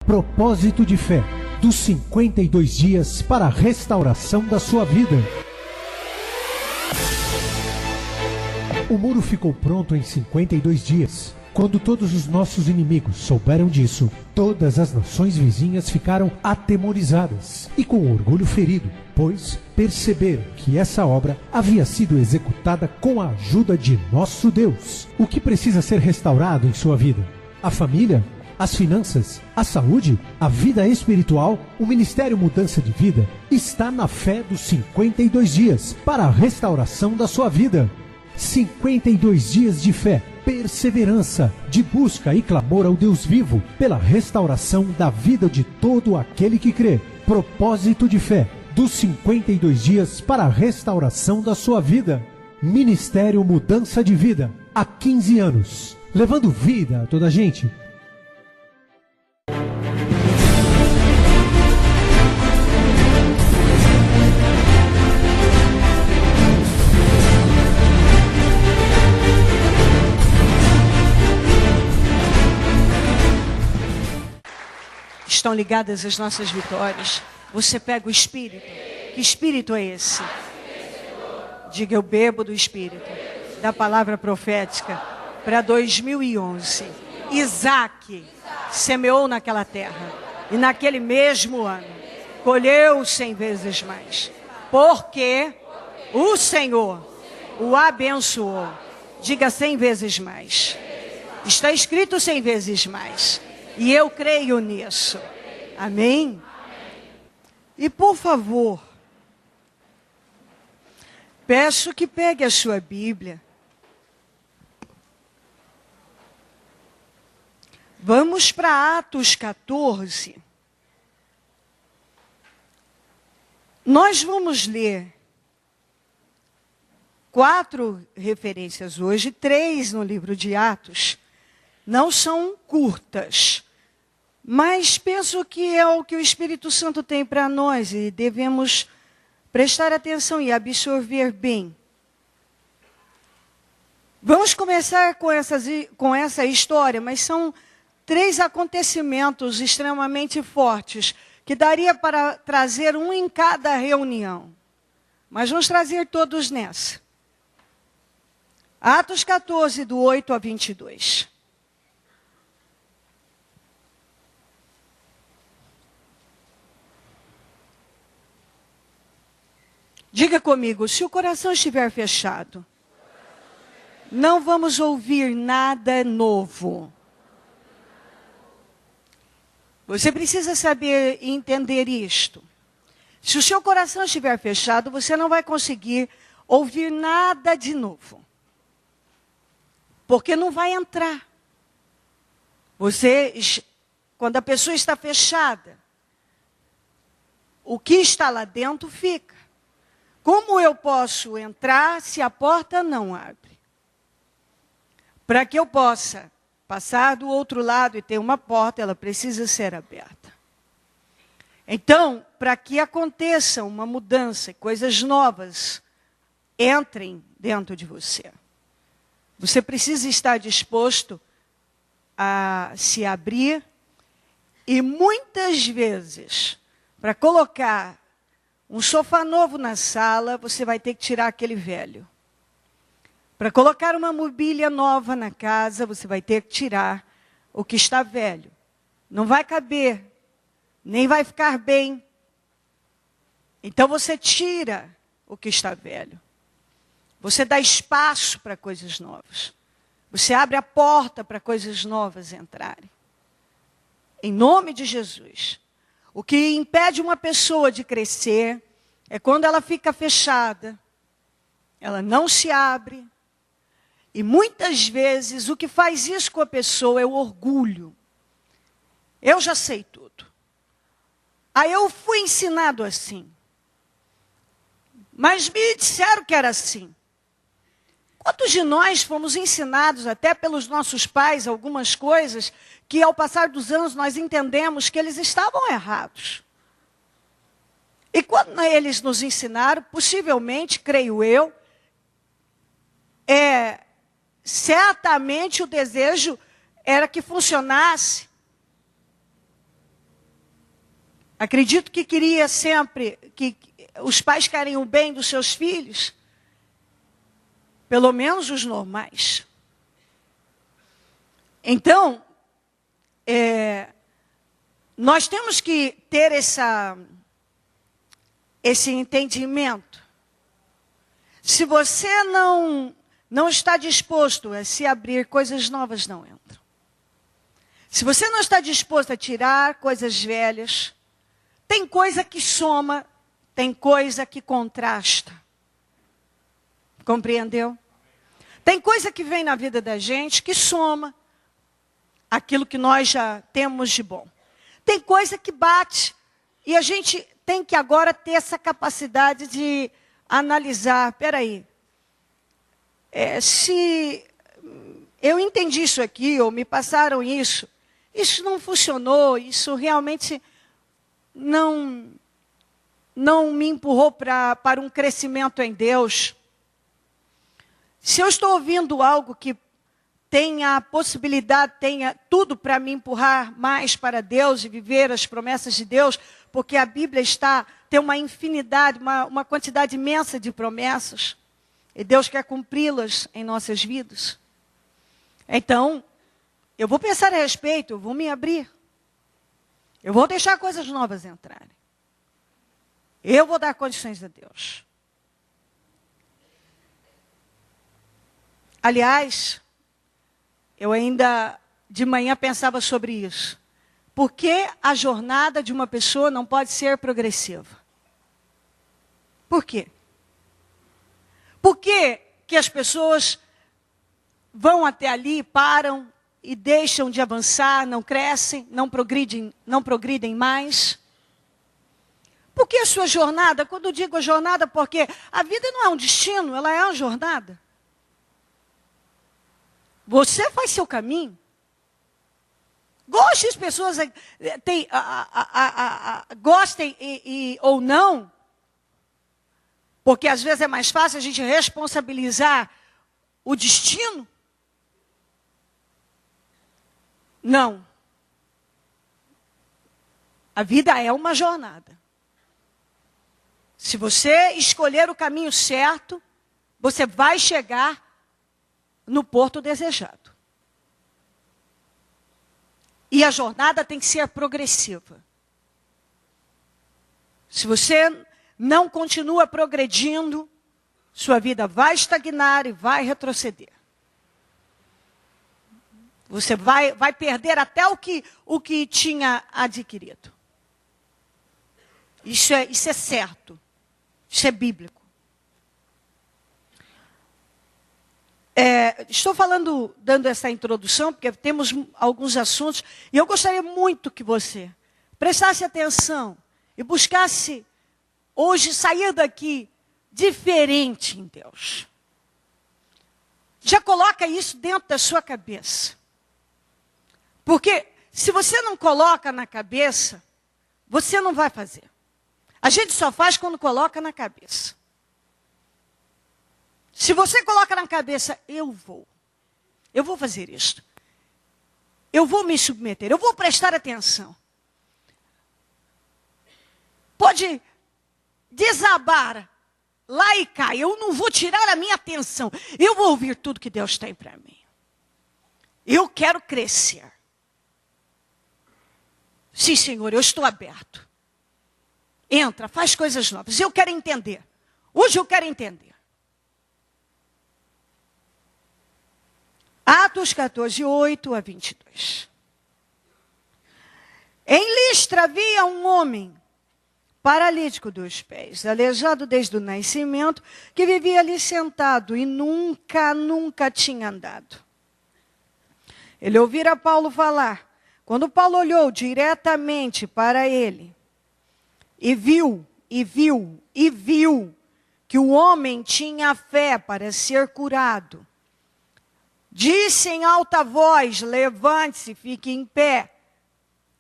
Propósito de Fé, dos 52 dias para a restauração da sua vida. O muro ficou pronto em 52 dias. Quando todos os nossos inimigos souberam disso, todas as nações vizinhas ficaram atemorizadas e com orgulho ferido, pois perceberam que essa obra havia sido executada com a ajuda de nosso Deus. O que precisa ser restaurado em sua vida? A família? As finanças, a saúde, a vida espiritual, o Ministério Mudança de Vida está na fé dos 52 dias para a restauração da sua vida. 52 dias de fé, perseverança, de busca e clamor ao Deus vivo pela restauração da vida de todo aquele que crê. Propósito de Fé, dos 52 dias para a restauração da sua vida. Ministério Mudança de Vida, há 15 anos, levando vida a toda a gente. Estão ligadas as nossas vitórias. Você pega o Espírito. Que Espírito é esse? Diga, eu bebo do Espírito, da palavra profética. Para 2011, Isaac semeou naquela terra. E naquele mesmo ano, colheu 100 vezes mais. Porque o Senhor o abençoou. Diga 100 vezes mais. Está escrito 100 vezes mais. E eu creio nisso. Amém? E por favor, peço que pegue a sua Bíblia. Vamos para Atos 14. Nós vamos ler 4 referências hoje, 3 no livro de Atos. Não são curtas, mas penso que é o que o Espírito Santo tem para nós e devemos prestar atenção e absorver bem. Vamos começar com essa história, mas são 3 acontecimentos extremamente fortes, que daria para trazer um em cada reunião. Mas vamos trazer todos nessa. Atos 14, do 8 a 22. Diga comigo, se o coração estiver fechado, não vamos ouvir nada novo. Você precisa saber e entender isto. Se o seu coração estiver fechado, você não vai conseguir ouvir nada de novo. Porque não vai entrar. Quando a pessoa está fechada, o que está lá dentro fica. Como eu posso entrar se a porta não abre? Para que eu possa passar do outro lado e ter uma porta, ela precisa ser aberta. Então, para que aconteça uma mudança, coisas novas entrem dentro de você, você precisa estar disposto a se abrir e muitas vezes, para colocar um sofá novo na sala, você vai ter que tirar aquele velho. Para colocar uma mobília nova na casa, você vai ter que tirar o que está velho. Não vai caber, nem vai ficar bem. Então você tira o que está velho. Você dá espaço para coisas novas. Você abre a porta para coisas novas entrarem. Em nome de Jesus. O que impede uma pessoa de crescer é quando ela fica fechada, ela não se abre. E muitas vezes o que faz isso com a pessoa é o orgulho. Eu já sei tudo. Aí eu fui ensinado assim. Mas me disseram que era assim. Quantos de nós fomos ensinados, até pelos nossos pais, algumas coisas, que ao passar dos anos nós entendemos que eles estavam errados. E quando eles nos ensinaram, possivelmente, creio eu, certamente o desejo era que funcionasse Acredito que queria sempre que os pais querem o bem dos seus filhos, pelo menos os normais. Então, nós temos que ter esse entendimento. Se você não está disposto a se abrir, coisas novas não entram. Se você não está disposto a tirar coisas velhas, tem coisa que soma, tem coisa que contrasta. Compreendeu? Tem coisa que vem na vida da gente que soma aquilo que nós já temos de bom. Tem coisa que bate e a gente tem que agora ter essa capacidade de analisar. Peraí, se eu entendi isso aqui, ou me passaram isso não funcionou, isso realmente não me empurrou para um crescimento em Deus. Se eu estou ouvindo algo que tenha a possibilidade, tenha tudo para me empurrar mais para Deus e viver as promessas de Deus, porque a Bíblia tem uma infinidade, uma quantidade imensa de promessas, e Deus quer cumpri-las em nossas vidas. Então, eu vou pensar a respeito, eu vou me abrir. Eu vou deixar coisas novas entrarem. Eu vou dar condições a Deus. Aliás, eu ainda de manhã pensava sobre isso. Por que a jornada de uma pessoa não pode ser progressiva? Por quê? Por que as pessoas vão até ali, param e deixam de avançar, não crescem, não progridem mais? Por que a sua jornada? Quando eu digo a jornada, porque a vida não é um destino, ela é uma jornada. Você faz seu caminho. Goste as pessoas gostem ou não, porque às vezes é mais fácil a gente responsabilizar o destino. Não. A vida é uma jornada. Se você escolher o caminho certo, você vai chegar no porto desejado. E a jornada tem que ser progressiva. Se você não continua progredindo, sua vida vai estagnar e vai retroceder. Você vai perder até o que tinha adquirido. Isso é certo. Isso é bíblico. Estou dando essa introdução, porque temos alguns assuntos, e eu gostaria muito que você prestasse atenção e buscasse hoje sair daqui diferente em Deus. Já coloca isso dentro da sua cabeça. Porque se você não coloca na cabeça, você não vai fazer. A gente só faz quando coloca na cabeça. Se você coloca na cabeça, eu vou fazer isto. Eu vou me submeter, eu vou prestar atenção. Pode desabar lá e cá, eu não vou tirar a minha atenção. Eu vou ouvir tudo que Deus tem para mim. Eu quero crescer. Sim, Senhor, eu estou aberto. Entra, faz coisas novas. Eu quero entender. Hoje eu quero entender. Atos 14, 8 a 22. Em Listra havia um homem paralítico dos pés, aleijado desde o nascimento, que vivia ali sentado e nunca tinha andado. Ele ouvira Paulo falar. Quando Paulo olhou diretamente para ele, e viu que o homem tinha fé para ser curado, disse em alta voz: levante-se, fique em pé.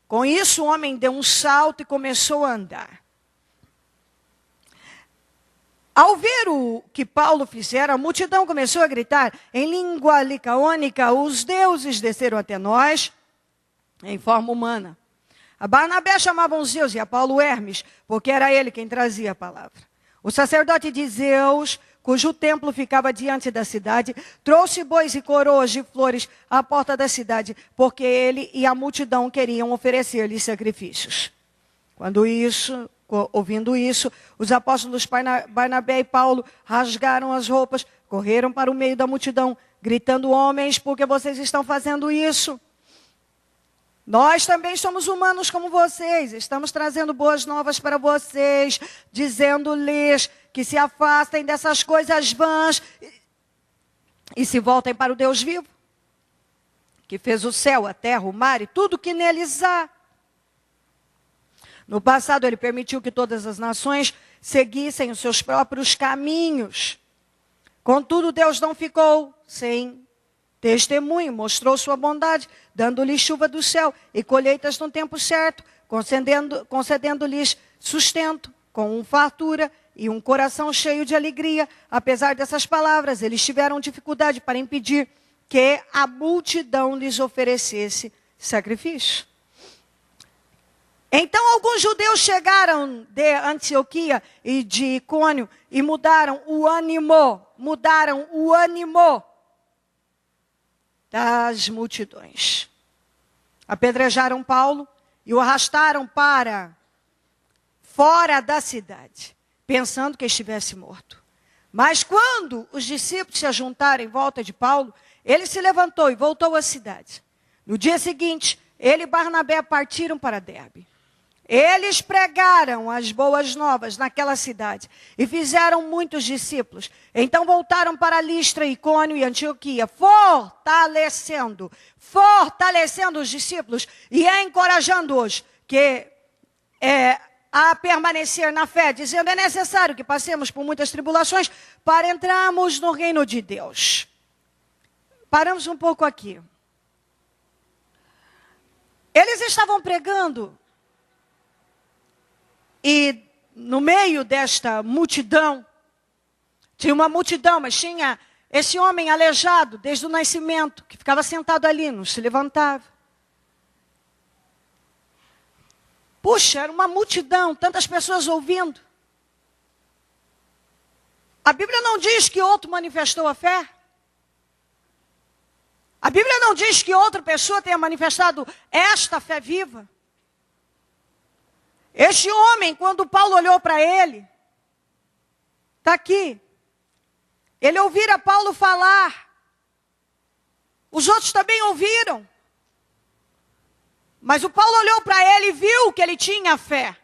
Com isso o homem deu um salto e começou a andar. Ao ver o que Paulo fizera, a multidão começou a gritar em língua licaônica: os deuses desceram até nós em forma humana. A Barnabé chamavam Zeus e a Paulo Hermes, porque era ele quem trazia a palavra. O sacerdote de Zeus, cujo templo ficava diante da cidade, trouxe bois e coroas de flores à porta da cidade, porque ele e a multidão queriam oferecer-lhe sacrifícios. Ouvindo isso, os apóstolos Barnabé e Paulo rasgaram as roupas, correram para o meio da multidão, gritando: homens, por que vocês estão fazendo isso? Nós também somos humanos como vocês, estamos trazendo boas novas para vocês, dizendo-lhes que se afastem dessas coisas vãs e se voltem para o Deus vivo, que fez o céu, a terra, o mar e tudo que neles há. No passado, ele permitiu que todas as nações seguissem os seus próprios caminhos. Contudo, Deus não ficou sem testemunho, mostrou sua bondade, dando-lhes chuva do céu e colheitas no tempo certo, concedendo-lhes sustento, com fartura e um coração cheio de alegria. Apesar dessas palavras, eles tiveram dificuldade para impedir que a multidão lhes oferecesse sacrifício. Então alguns judeus chegaram de Antioquia e de Icônio e mudaram o ânimo das multidões. Apedrejaram Paulo e o arrastaram para fora da cidade, pensando que estivesse morto. Mas quando os discípulos se ajuntaram em volta de Paulo, ele se levantou e voltou à cidade. No dia seguinte, ele e Barnabé partiram para Derbe. Eles pregaram as boas novas naquela cidade e fizeram muitos discípulos. Então voltaram para Listra, Icônio e Antioquia, fortalecendo os discípulos e encorajando-os a permanecer na fé, dizendo: é necessário que passemos por muitas tribulações para entrarmos no reino de Deus. Paramos um pouco aqui. Eles estavam pregando. E no meio desta multidão, tinha uma multidão, mas tinha esse homem aleijado desde o nascimento, que ficava sentado ali, não se levantava. Puxa, era uma multidão, tantas pessoas ouvindo. A Bíblia não diz que outro manifestou a fé. A Bíblia não diz que outra pessoa tenha manifestado esta fé viva. Este homem, quando Paulo olhou para ele, está aqui. Ele ouvira Paulo falar. Os outros também ouviram. Mas o Paulo olhou para ele e viu que ele tinha fé.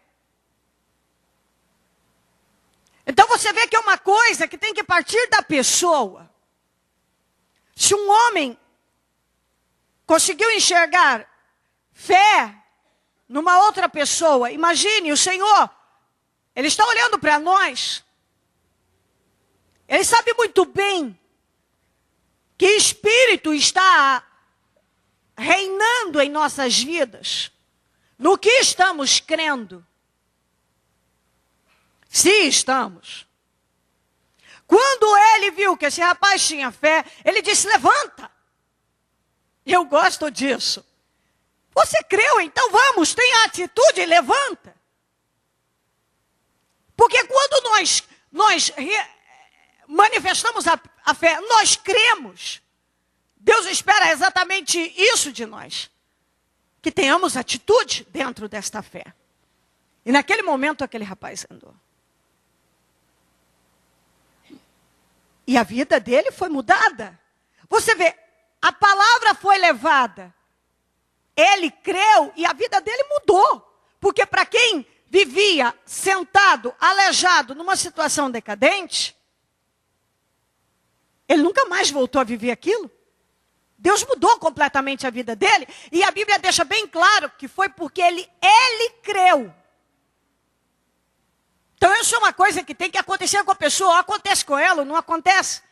Então você vê que é uma coisa que tem que partir da pessoa. Se um homem conseguiu enxergar fé numa outra pessoa, imagine, o Senhor, Ele está olhando para nós. Ele sabe muito bem que Espírito está reinando em nossas vidas. No que estamos crendo? Se estamos. Quando ele viu que esse rapaz tinha fé, ele disse: levanta. Eu gosto disso. Você creu, então vamos, tenha atitude e levanta. Porque quando nós manifestamos a fé, nós cremos. Deus espera exatamente isso de nós. Que tenhamos atitude dentro desta fé. E naquele momento aquele rapaz andou. E a vida dele foi mudada. Você vê, a palavra foi levada. Ele creu e a vida dele mudou. Porque para quem vivia sentado, aleijado, numa situação decadente, ele nunca mais voltou a viver aquilo. Deus mudou completamente a vida dele. E a Bíblia deixa bem claro que foi porque ele creu. Então isso é uma coisa que tem que acontecer com a pessoa. Ou acontece com ela ou não acontece.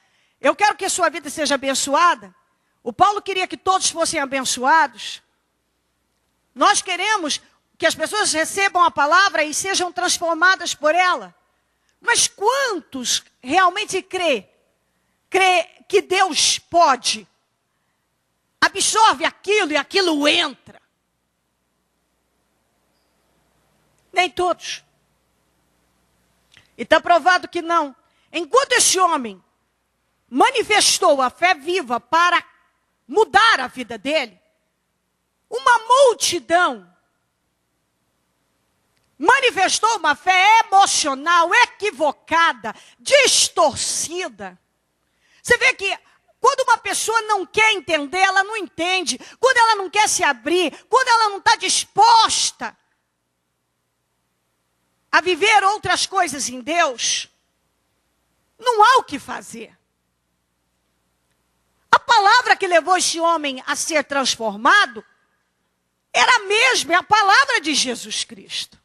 Eu quero que a sua vida seja abençoada. O Paulo queria que todos fossem abençoados. Nós queremos que as pessoas recebam a palavra e sejam transformadas por ela. Mas quantos realmente crê que Deus pode? Absorve aquilo e aquilo entra. Nem todos. E está provado que não. Enquanto esse homem manifestou a fé viva para mudar a vida dele, uma multidão manifestou uma fé emocional, equivocada, distorcida. Você vê que quando uma pessoa não quer entender, ela não entende. Quando ela não quer se abrir, quando ela não está disposta a viver outras coisas em Deus, não há o que fazer. A palavra que levou esse homem a ser transformado era a mesma, é a palavra de Jesus Cristo.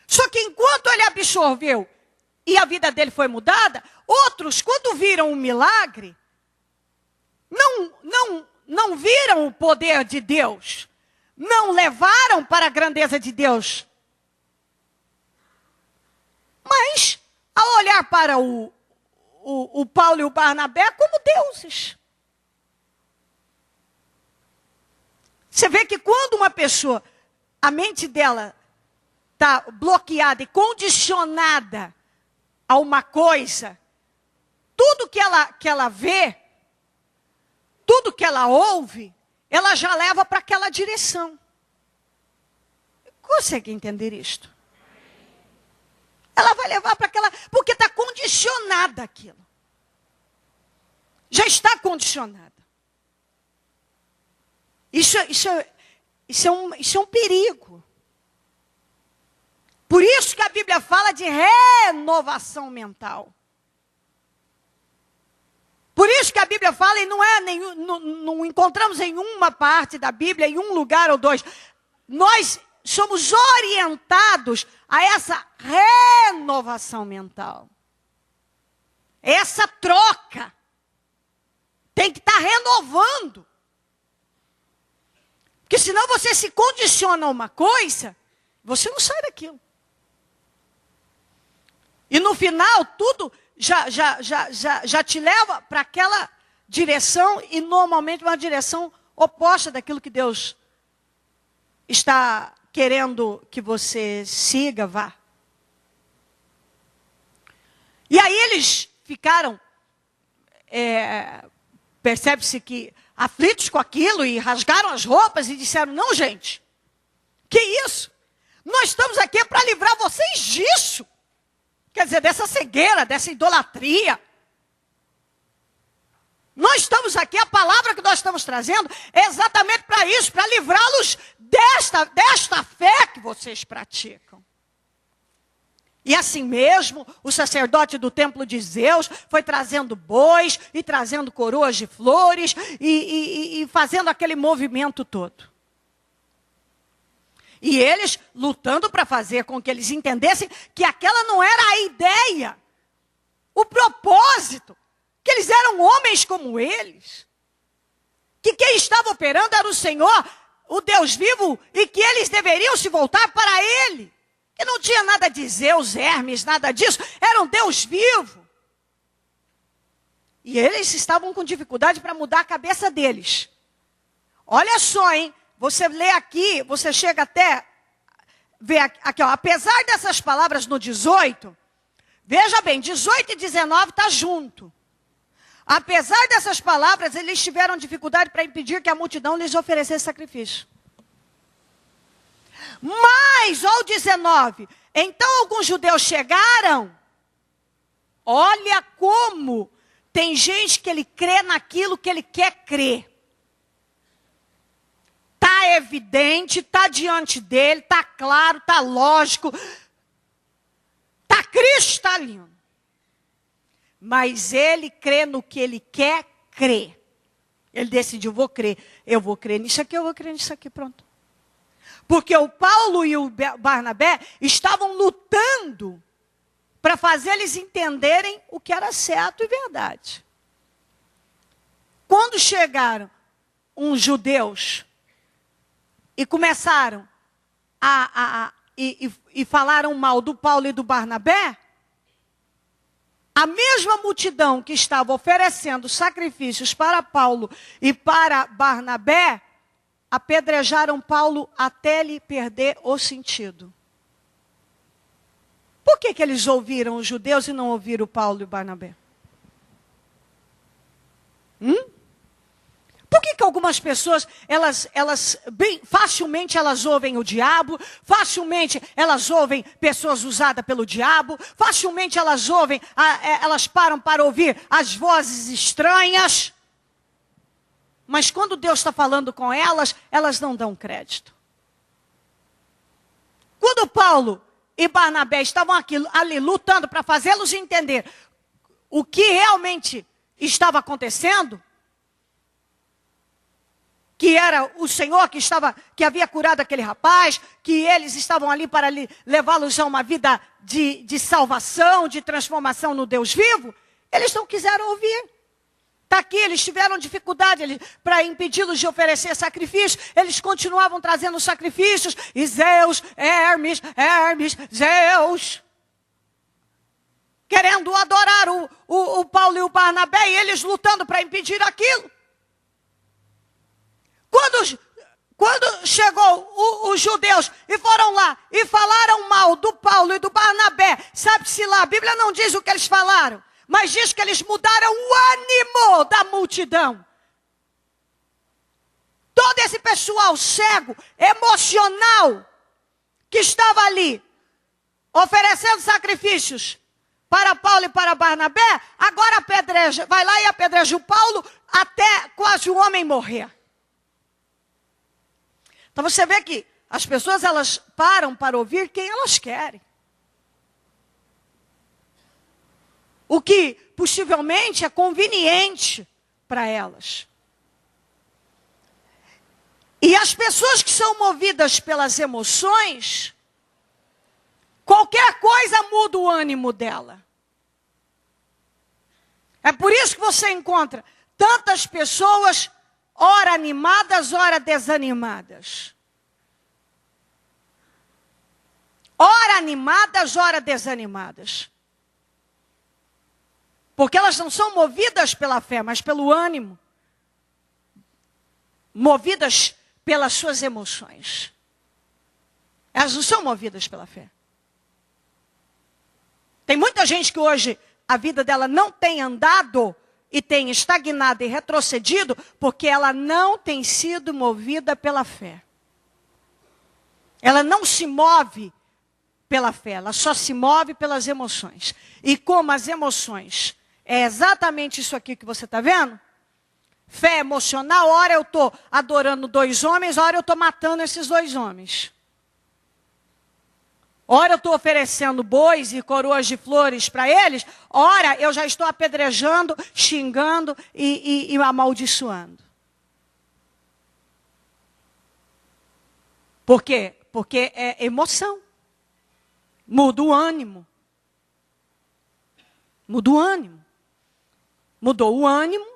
Só que enquanto ele absorveu e a vida dele foi mudada, outros, quando viram um milagre, não viram o poder de Deus, não levaram para a grandeza de Deus. Mas, ao olhar para o Paulo e o Barnabé como deuses. Você vê que quando uma pessoa, a mente dela está bloqueada e condicionada a uma coisa, tudo que ela vê, tudo que ela ouve, ela já leva para aquela direção. Consegue entender isto? Ela vai levar para aquela, porque está condicionada aquilo. Já está condicionada. Isso é um perigo. Por isso que a Bíblia fala de renovação mental. Por isso que a Bíblia fala, e não encontramos em uma parte da Bíblia, em um lugar ou dois. Nós somos orientados a essa renovação mental. Essa troca. Tem que estar renovando. Porque senão você se condiciona a uma coisa, você não sai daquilo. E no final, tudo já te leva para aquela direção, e normalmente uma direção oposta daquilo que Deus está querendo que você siga, vá. E aí eles ficaram, percebe-se que aflitos com aquilo, e rasgaram as roupas e disseram, não, gente, que isso? Nós estamos aqui para livrar vocês disso. Quer dizer, dessa cegueira, dessa idolatria. Nós estamos aqui, a palavra que nós estamos trazendo é exatamente para isso, para livrá-los desta fé que vocês praticam. E assim mesmo, o sacerdote do templo de Zeus foi trazendo bois e trazendo coroas de flores e fazendo aquele movimento todo. E eles lutando para fazer com que eles entendessem que aquela não era a ideia, o propósito, que eles eram homens como eles, que quem estava operando era o Senhor, o Deus vivo, e que eles deveriam se voltar para Ele. Que não tinha nada de Zeus, Hermes, nada disso, era um Deus vivo. E eles estavam com dificuldade para mudar a cabeça deles. Olha só, hein? Você lê aqui, você chega até, vê aqui, ó, apesar dessas palavras no 18, veja bem, 18 e 19 está junto. Apesar dessas palavras, eles tiveram dificuldade para impedir que a multidão lhes oferecesse sacrifício. Mas, ao 19, então alguns judeus chegaram, olha como tem gente que ele crê naquilo que ele quer crer. Está evidente, está diante dele, está claro, está lógico, está cristalino. Mas ele crê no que ele quer crer. Ele decidiu, eu vou crer nisso aqui, eu vou crer nisso aqui, pronto. Porque o Paulo e o Barnabé estavam lutando para fazer eles entenderem o que era certo e verdade. Quando chegaram uns judeus e começaram e falaram mal do Paulo e do Barnabé, a mesma multidão que estava oferecendo sacrifícios para Paulo e para Barnabé, apedrejaram Paulo até lhe perder o sentido. Por que eles ouviram os judeus e não ouviram Paulo e Barnabé? Por que algumas pessoas, bem facilmente elas ouvem o diabo, facilmente elas ouvem pessoas usadas pelo diabo, facilmente elas ouvem, elas param para ouvir as vozes estranhas, mas quando Deus está falando com elas, elas não dão crédito. Quando Paulo e Barnabé estavam ali lutando para fazê-los entender o que realmente estava acontecendo, que era o Senhor que havia curado aquele rapaz, que eles estavam ali para levá-los a uma vida de salvação, de transformação no Deus vivo, eles não quiseram ouvir. Está aqui, eles tiveram dificuldade para impedi-los de oferecer sacrifícios, eles continuavam trazendo sacrifícios, e Zeus, Hermes, Zeus, querendo adorar o Paulo e o Barnabé, e eles lutando para impedir aquilo. Quando chegou os judeus e foram lá e falaram mal do Paulo e do Barnabé, sabe-se lá, a Bíblia não diz o que eles falaram, mas diz que eles mudaram o ânimo da multidão. Todo esse pessoal cego, emocional, que estava ali, oferecendo sacrifícios para Paulo e para Barnabé, agora vai lá e apedreja o Paulo até quase o homem morrer. Então você vê que as pessoas elas param para ouvir quem elas querem. O que possivelmente é conveniente para elas. E as pessoas que são movidas pelas emoções, qualquer coisa muda o ânimo dela. É por isso que você encontra tantas pessoas ora animadas, ora desanimadas. Ora animadas, ora desanimadas. Porque elas não são movidas pela fé, mas pelo ânimo. Movidas pelas suas emoções. Elas não são movidas pela fé. Tem muita gente que hoje a vida dela não tem andado e tem estagnado e retrocedido porque ela não tem sido movida pela fé. Ela não se move pela fé, ela só se move pelas emoções. E como as emoções é exatamente isso aqui que você está vendo? Fé emocional, ora eu estou adorando 2 homens, ora eu estou matando esses 2 homens. Ora eu estou oferecendo bois e coroas de flores para eles, ora eu já estou apedrejando, xingando e amaldiçoando. Por quê? Porque é emoção. Muda o ânimo. Muda o ânimo. Mudou o ânimo,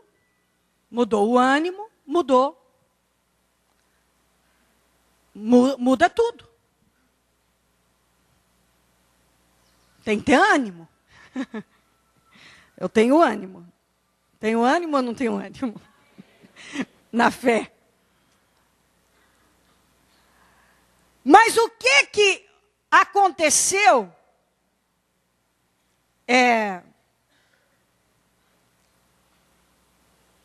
mudou o ânimo, mudou. Muda tudo. Tem que ter ânimo. Eu tenho ânimo. Tenho ânimo ou não tenho ânimo? Na fé. Mas o que aconteceu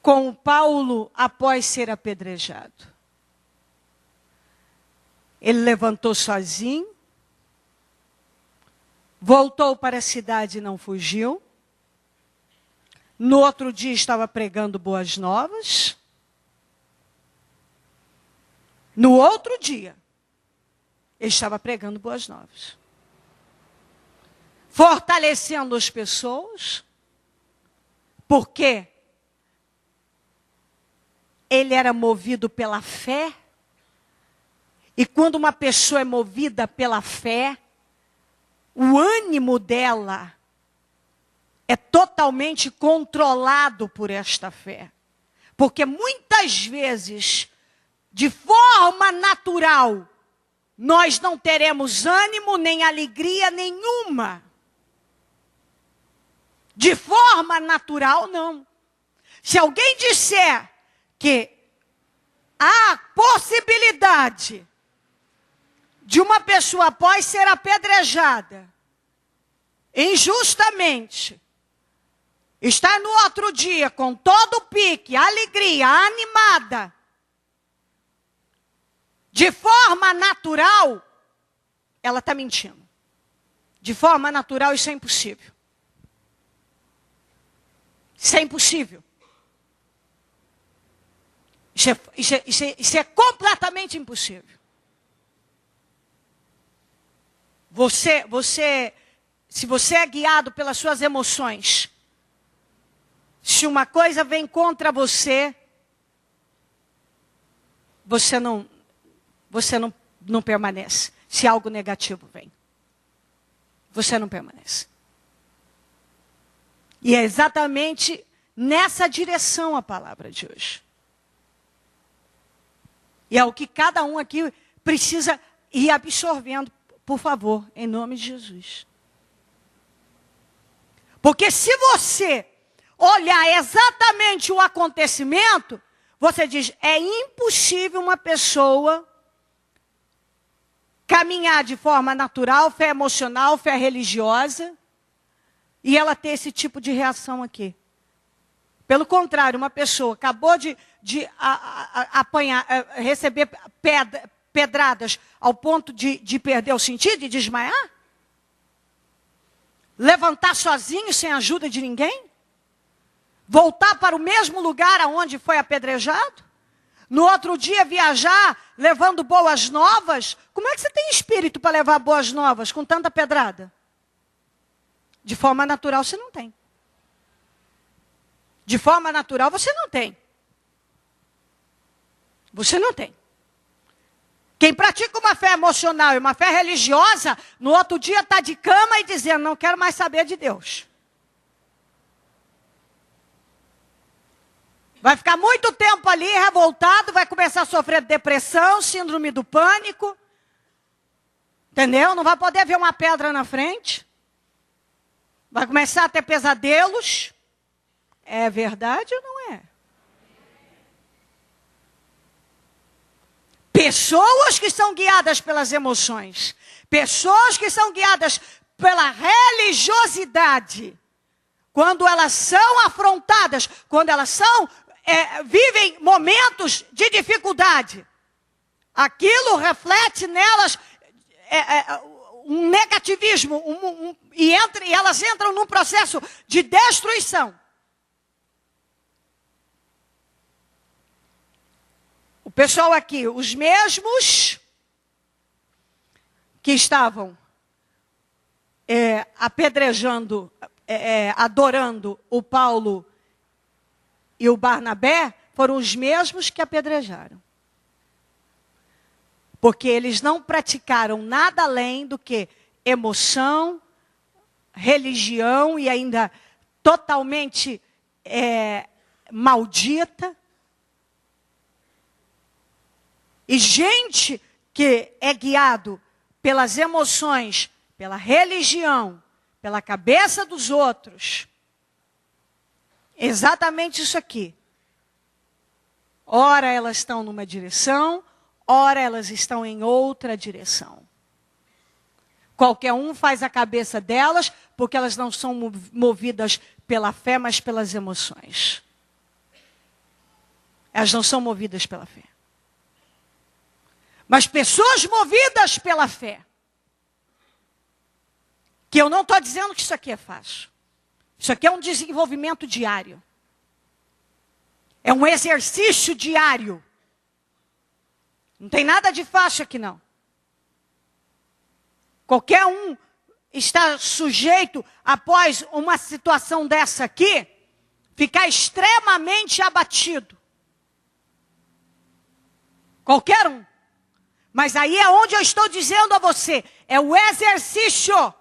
com Paulo após ser apedrejado? Ele levantou sozinho, voltou para a cidade e não fugiu. No outro dia estava pregando boas novas. No outro dia, ele estava pregando boas novas. Fortalecendo as pessoas. Porque ele era movido pela fé. E quando uma pessoa é movida pela fé, o ânimo dela é totalmente controlado por esta fé. Porque muitas vezes, de forma natural, nós não teremos ânimo nem alegria nenhuma. De forma natural, não. Se alguém disser que há possibilidade de uma pessoa, após ser apedrejada, injustamente, estar no outro dia com todo o pique, alegria, animada, de forma natural, ela está mentindo. De forma natural, isso é impossível. Isso é impossível. Isso é completamente impossível. Se você é guiado pelas suas emoções, se uma coisa vem contra você, você não permanece. Se algo negativo vem, você não permanece. E é exatamente nessa direção a palavra de hoje. E é o que cada um aqui precisa ir absorvendo, por favor, em nome de Jesus. Porque se você olhar exatamente o acontecimento, você diz, é impossível uma pessoa caminhar de forma natural, fé emocional, fé religiosa, e ela ter esse tipo de reação aqui. Pelo contrário, uma pessoa acabou de apanhar, receber pedradas ao ponto de perder o sentido e desmaiar? Levantar sozinho, sem ajuda de ninguém? Voltar para o mesmo lugar aonde foi apedrejado? No outro dia viajar, levando boas novas? Como é que você tem espírito para levar boas novas com tanta pedrada? De forma natural você não tem. De forma natural você não tem. Você não tem. Quem pratica uma fé emocional e uma fé religiosa, no outro dia está de cama e dizendo, não quero mais saber de Deus. Vai ficar muito tempo ali revoltado, vai começar a sofrer depressão, síndrome do pânico. Entendeu? Não vai poder ver uma pedra na frente. Vai começar a ter pesadelos. É verdade ou não é? Pessoas que são guiadas pelas emoções, pessoas que são guiadas pela religiosidade, quando elas são afrontadas, quando elas vivem momentos de dificuldade, aquilo reflete nelas um negativismo, e elas entram num processo de destruição. O pessoal aqui, os mesmos que estavam apedrejando, adorando o Paulo e o Barnabé, foram os mesmos que apedrejaram. Porque eles não praticaram nada além do que emoção, religião e ainda totalmente maldita. E gente que é guiado pelas emoções, pela religião, pela cabeça dos outros. Exatamente isso aqui. Ora elas estão numa direção, ora elas estão em outra direção. Qualquer um faz a cabeça delas, porque elas não são movidas pela fé, mas pelas emoções. Elas não são movidas pela fé. Mas pessoas movidas pela fé, que eu não estou dizendo que isso aqui é fácil. Isso aqui é um desenvolvimento diário. É um exercício diário. Não tem nada de fácil aqui não. Qualquer um está sujeito, após uma situação dessa aqui, ficar extremamente abatido. Qualquer um. Mas aí é onde eu estou dizendo a você, é o exercício.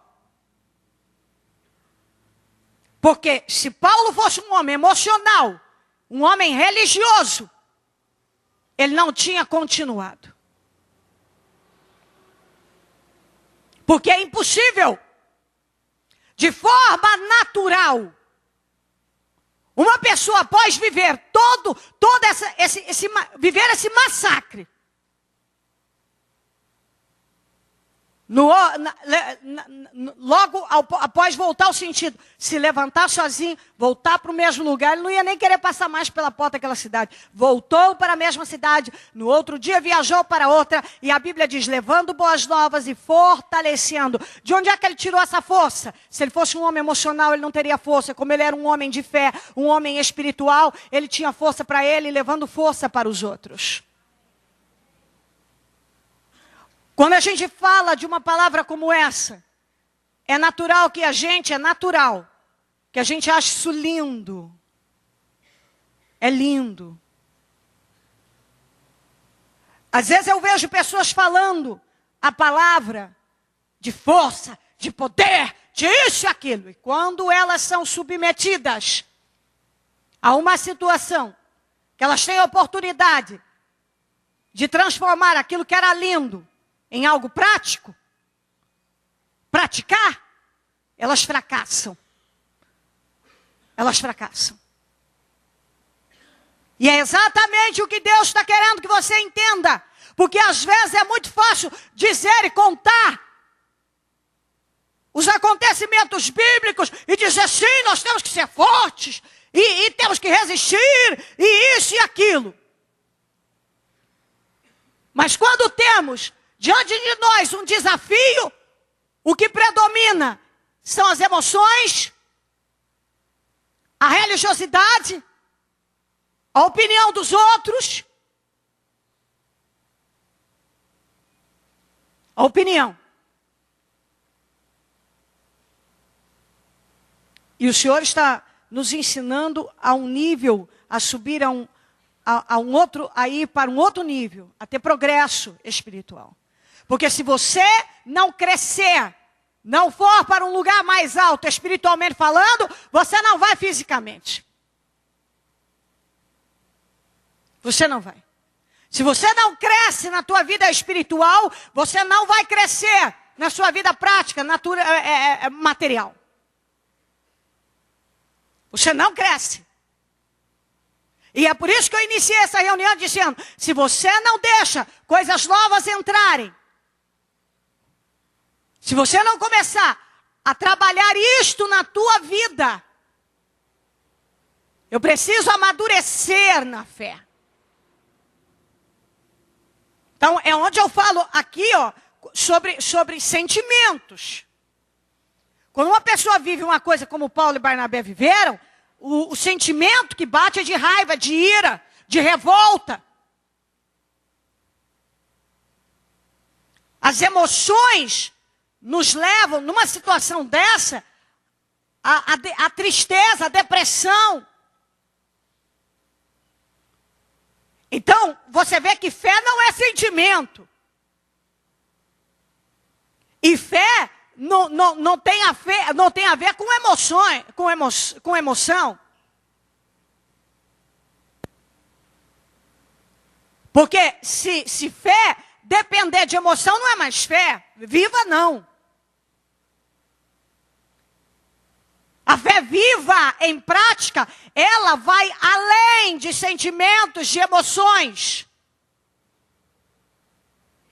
Porque se Paulo fosse um homem emocional, um homem religioso, ele não tinha continuado. Porque é impossível, de forma natural, Uma pessoa após viver viver esse massacre, logo após voltar ao sentido, se levantar sozinho, voltar para o mesmo lugar, ele não ia nem querer passar mais pela porta daquela cidade. Voltou para a mesma cidade, no outro dia viajou para outra, e a Bíblia diz, levando boas novas e fortalecendo. De onde é que ele tirou essa força? Se ele fosse um homem emocional, ele não teria força. Como ele era um homem de fé, um homem espiritual, ele tinha força para ele, levando força para os outros. Quando a gente fala de uma palavra como essa, é natural que a gente ache isso lindo. É lindo. Às vezes eu vejo pessoas falando a palavra de força, de poder, de isso e aquilo. E quando elas são submetidas a uma situação, que elas têm a oportunidade de transformar aquilo que era lindo em algo prático, praticar, elas fracassam. Elas fracassam. E é exatamente o que Deus está querendo que você entenda. Porque às vezes é muito fácil dizer e contar os acontecimentos bíblicos e dizer sim, nós temos que ser fortes e temos que resistir e isso e aquilo. Mas quando temos diante de nós um desafio, o que predomina são as emoções, a religiosidade, a opinião dos outros. A opinião. E o Senhor está nos ensinando a um nível, a subir a um outro, a ir para um outro nível, a ter progresso espiritual. Porque se você não crescer, não for para um lugar mais alto, espiritualmente falando, você não vai fisicamente. Você não vai. Se você não cresce na tua vida espiritual, você não vai crescer na sua vida prática, material. Você não cresce. E é por isso que eu iniciei essa reunião dizendo, se você não deixa coisas novas entrarem, se você não começar a trabalhar isto na tua vida, eu preciso amadurecer na fé. Então, é onde eu falo aqui, sobre sentimentos. Quando uma pessoa vive uma coisa como Paulo e Barnabé viveram, o sentimento que bate é de raiva, de ira, de revolta. As emoções nos levam, numa situação dessa, a tristeza, a depressão. Então, você vê que fé não é sentimento. E fé não tem a ver com emoções, com emoção. Porque se fé depender de emoção, não é mais fé. Viva não. A fé viva em prática, ela vai além de sentimentos, de emoções.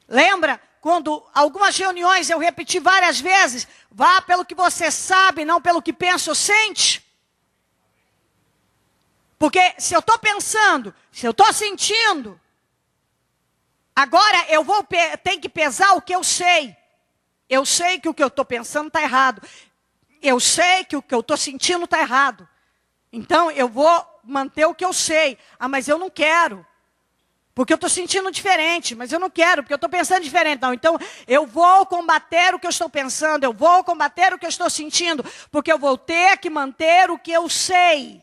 Lembra? Quando algumas reuniões eu repeti várias vezes, vá pelo que você sabe, não pelo que pensa ou sente. Porque se eu estou pensando, se eu estou sentindo, agora eu ter que pesar o que eu sei. Eu sei que o que eu estou pensando está errado. Eu sei que o que eu estou sentindo está errado. Então eu vou manter o que eu sei. Ah, mas eu não quero. Porque eu estou sentindo diferente, mas eu não quero, porque eu estou pensando diferente. Não, então eu vou combater o que eu estou pensando, eu vou combater o que eu estou sentindo, porque eu vou ter que manter o que eu sei.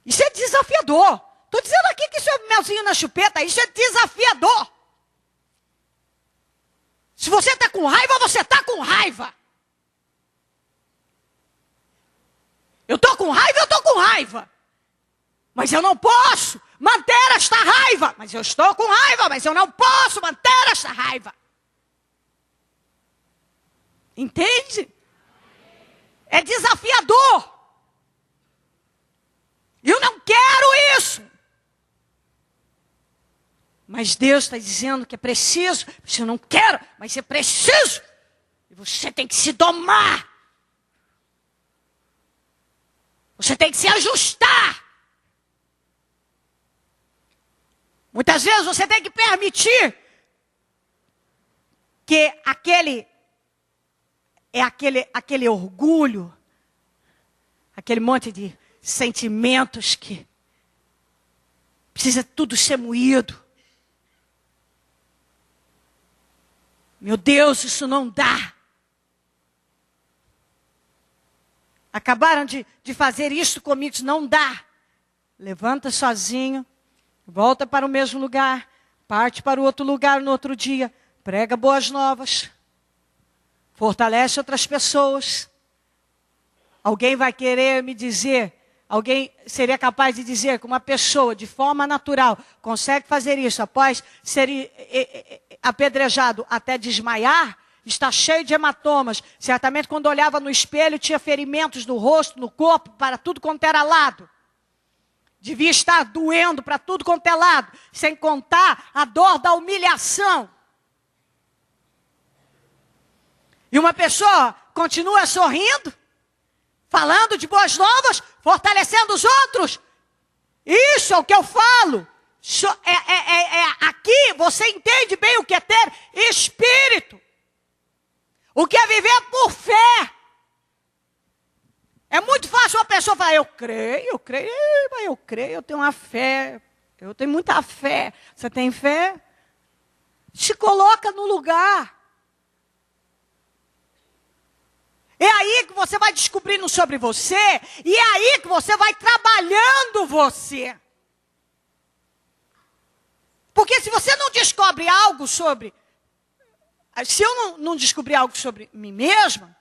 Isso é desafiador. Estou dizendo aqui que isso é melzinho na chupeta, isso é desafiador. Se você está com raiva, você está com raiva. Eu estou com raiva, eu estou com raiva. Mas eu não posso manter esta raiva. Mas eu estou com raiva, mas eu não posso manter esta raiva. Entende? É desafiador. Eu não quero isso. Mas Deus está dizendo que é preciso. Eu não quero, mas é preciso. E você tem que se domar. Você tem que se ajustar. Muitas vezes você tem que permitir que aquele orgulho, aquele monte de sentimentos que precisa tudo ser moído. Meu Deus, isso não dá. Acabaram de fazer isso comigo, isso não dá. Levanta sozinho, volta para o mesmo lugar, parte para o outro lugar no outro dia, prega boas novas, fortalece outras pessoas. Alguém vai querer me dizer, alguém seria capaz de dizer que uma pessoa, de forma natural, consegue fazer isso após ser apedrejado até desmaiar? Está cheio de hematomas. Certamente quando olhava no espelho tinha ferimentos no rosto, no corpo, para tudo quanto era lado. Devia estar doendo para tudo quanto é lado. Sem contar a dor da humilhação. E uma pessoa continua sorrindo, falando de boas novas, fortalecendo os outros. Isso é o que eu falo. Aqui você entende bem o que é ter espírito. O que é viver por fé. É muito fácil uma pessoa falar, eu creio, eu tenho uma fé, eu tenho muita fé. Você tem fé? Se coloca no lugar. É aí que você vai descobrindo sobre você, e é aí que você vai trabalhando você. Porque se você não descobre algo sobre... Se eu não descobrir algo sobre mim mesma,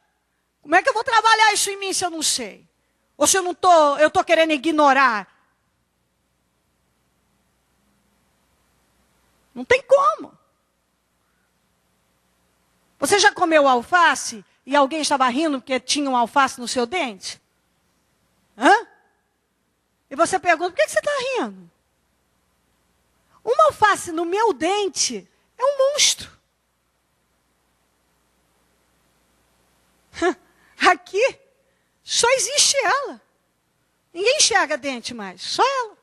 como é que eu vou trabalhar isso em mim se eu não sei? Ou se eu estou querendo ignorar? Não tem como. Você já comeu alface e alguém estava rindo porque tinha um alface no seu dente? Hã? E você pergunta, por que você está rindo? Uma alface no meu dente é um monstro. Aqui, só existe ela. Ninguém enxerga dente mais, só ela.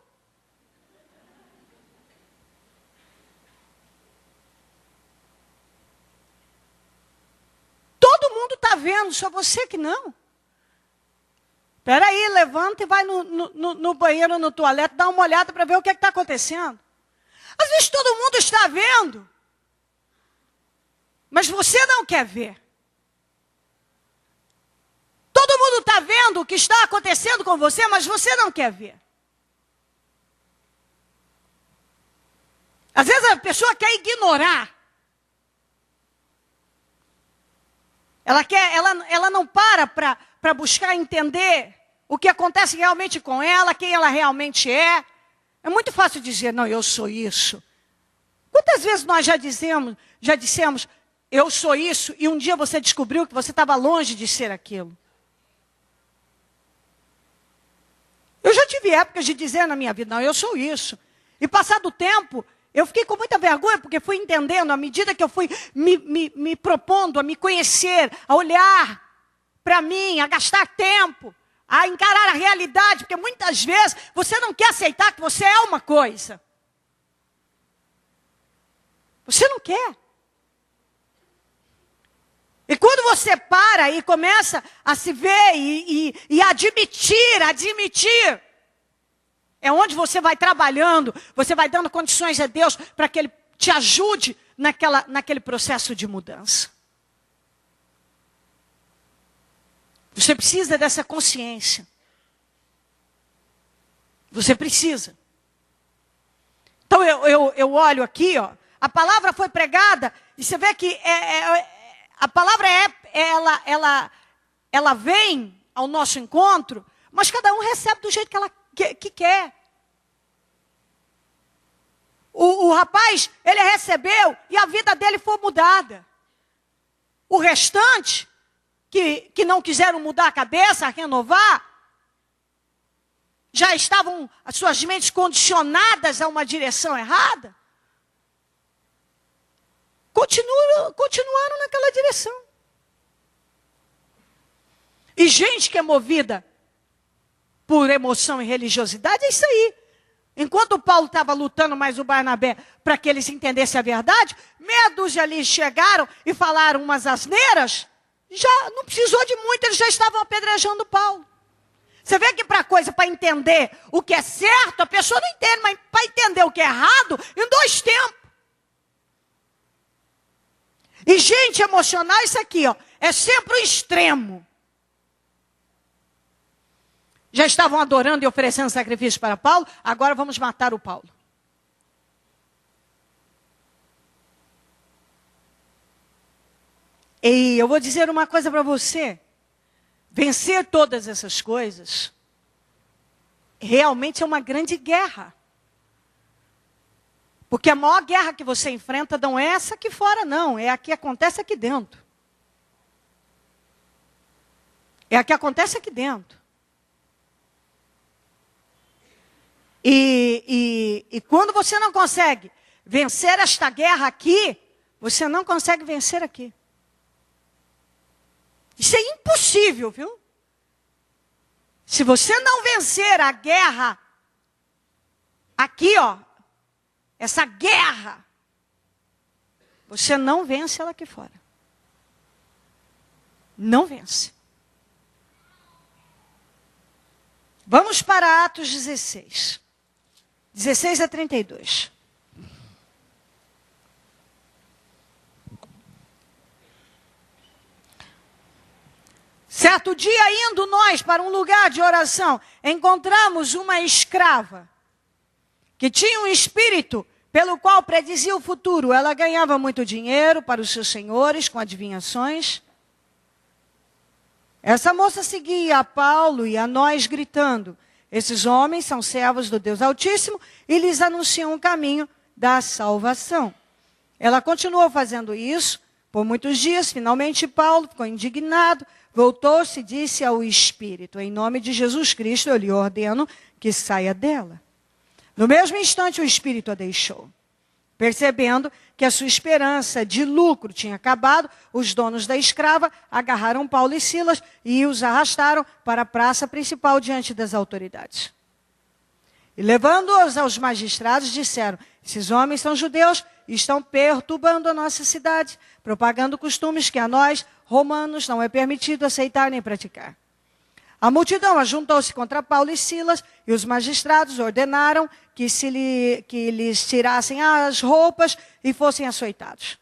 Todo mundo está vendo, só você que não. Espera aí, levanta e vai no banheiro, no toalete, dá uma olhada para ver o que está acontecendo. Às vezes todo mundo está vendo, mas você não quer ver. Todo mundo está vendo o que está acontecendo com você, mas você não quer ver. Às vezes a pessoa quer ignorar. Ela não para buscar entender o que acontece realmente com ela, quem ela realmente é. É muito fácil dizer, não, eu sou isso. Quantas vezes nós já dissemos, eu sou isso, e um dia você descobriu que você estava longe de ser aquilo. Eu já tive épocas de dizer na minha vida, não, eu sou isso. E passado o tempo, eu fiquei com muita vergonha, porque fui entendendo, à medida que eu fui me propondo a me conhecer, a olhar para mim, a gastar tempo, a encarar a realidade, porque muitas vezes você não quer aceitar que você é uma coisa. Você não quer. E quando você para e começa a se ver e admitir, é onde você vai trabalhando, você vai dando condições a Deus para que Ele te ajude naquele processo de mudança. Você precisa dessa consciência. Você precisa. Então eu olho aqui, ó, a palavra foi pregada, e você vê que a palavra ela vem ao nosso encontro, mas cada um recebe do jeito que quer. O rapaz, ele recebeu e a vida dele foi mudada. O restante, que não quiseram mudar a cabeça, renovar, já estavam as suas mentes condicionadas a uma direção errada, continuaram naquela direção. E gente que é movida por emoção e religiosidade, é isso aí. Enquanto Paulo estava lutando mais o Barnabé para que eles entendessem a verdade, meia dúzia ali chegaram e falaram umas asneiras, já não precisou de muito, eles já estavam apedrejando Paulo. Você vê que para entender o que é certo, a pessoa não entende, mas para entender o que é errado, em 2 tempos. E gente emocional, isso aqui, ó, é sempre o extremo. Já estavam adorando e oferecendo sacrifício para Paulo, agora vamos matar o Paulo. E eu vou dizer uma coisa para você. Vencer todas essas coisas realmente é uma grande guerra. Porque a maior guerra que você enfrenta não é essa aqui fora, não. É a que acontece aqui dentro. É a que acontece aqui dentro. E quando você não consegue vencer esta guerra aqui, você não consegue vencer aqui. Isso é impossível, viu? Se você não vencer a guerra aqui, ó, essa guerra, você não vence ela aqui fora. Não vence. Vamos para Atos 16. 16 a 32. Certo dia, indo nós para um lugar de oração, encontramos uma escrava que tinha um espírito pelo qual predizia o futuro. Ela ganhava muito dinheiro para os seus senhores com adivinhações. Essa moça seguia a Paulo e a nós gritando: esses homens são servos do Deus Altíssimo e lhes anunciam o caminho da salvação. Ela continuou fazendo isso por muitos dias. Finalmente Paulo ficou indignado, voltou-se e disse ao espírito: em nome de Jesus Cristo eu lhe ordeno que saia dela. No mesmo instante o espírito a deixou. Percebendo que a sua esperança de lucro tinha acabado, os donos da escrava agarraram Paulo e Silas e os arrastaram para a praça principal diante das autoridades. E levando-os aos magistrados, disseram: esses homens são judeus e estão perturbando a nossa cidade, propagando costumes que a nós, romanos, não é permitido aceitar nem praticar. A multidão ajuntou-se contra Paulo e Silas, e os magistrados ordenaram que lhes tirassem as roupas e fossem açoitados.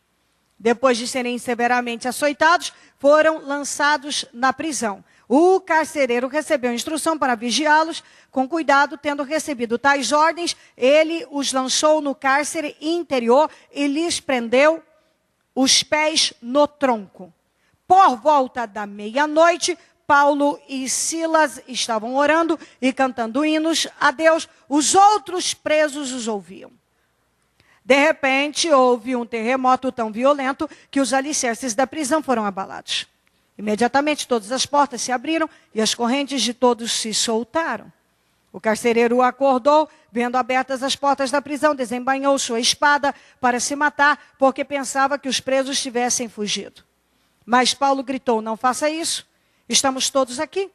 Depois de serem severamente açoitados, foram lançados na prisão. O carcereiro recebeu instrução para vigiá-los com cuidado. Tendo recebido tais ordens, ele os lançou no cárcere interior e lhes prendeu os pés no tronco. Por volta da meia-noite, Paulo e Silas estavam orando e cantando hinos a Deus. Os outros presos os ouviam. De repente, houve um terremoto tão violento que os alicerces da prisão foram abalados. Imediatamente, todas as portas se abriram e as correntes de todos se soltaram. O carcereiro acordou, vendo abertas as portas da prisão, desembainhou sua espada para se matar, porque pensava que os presos tivessem fugido. Mas Paulo gritou: não faça isso. Estamos todos aqui.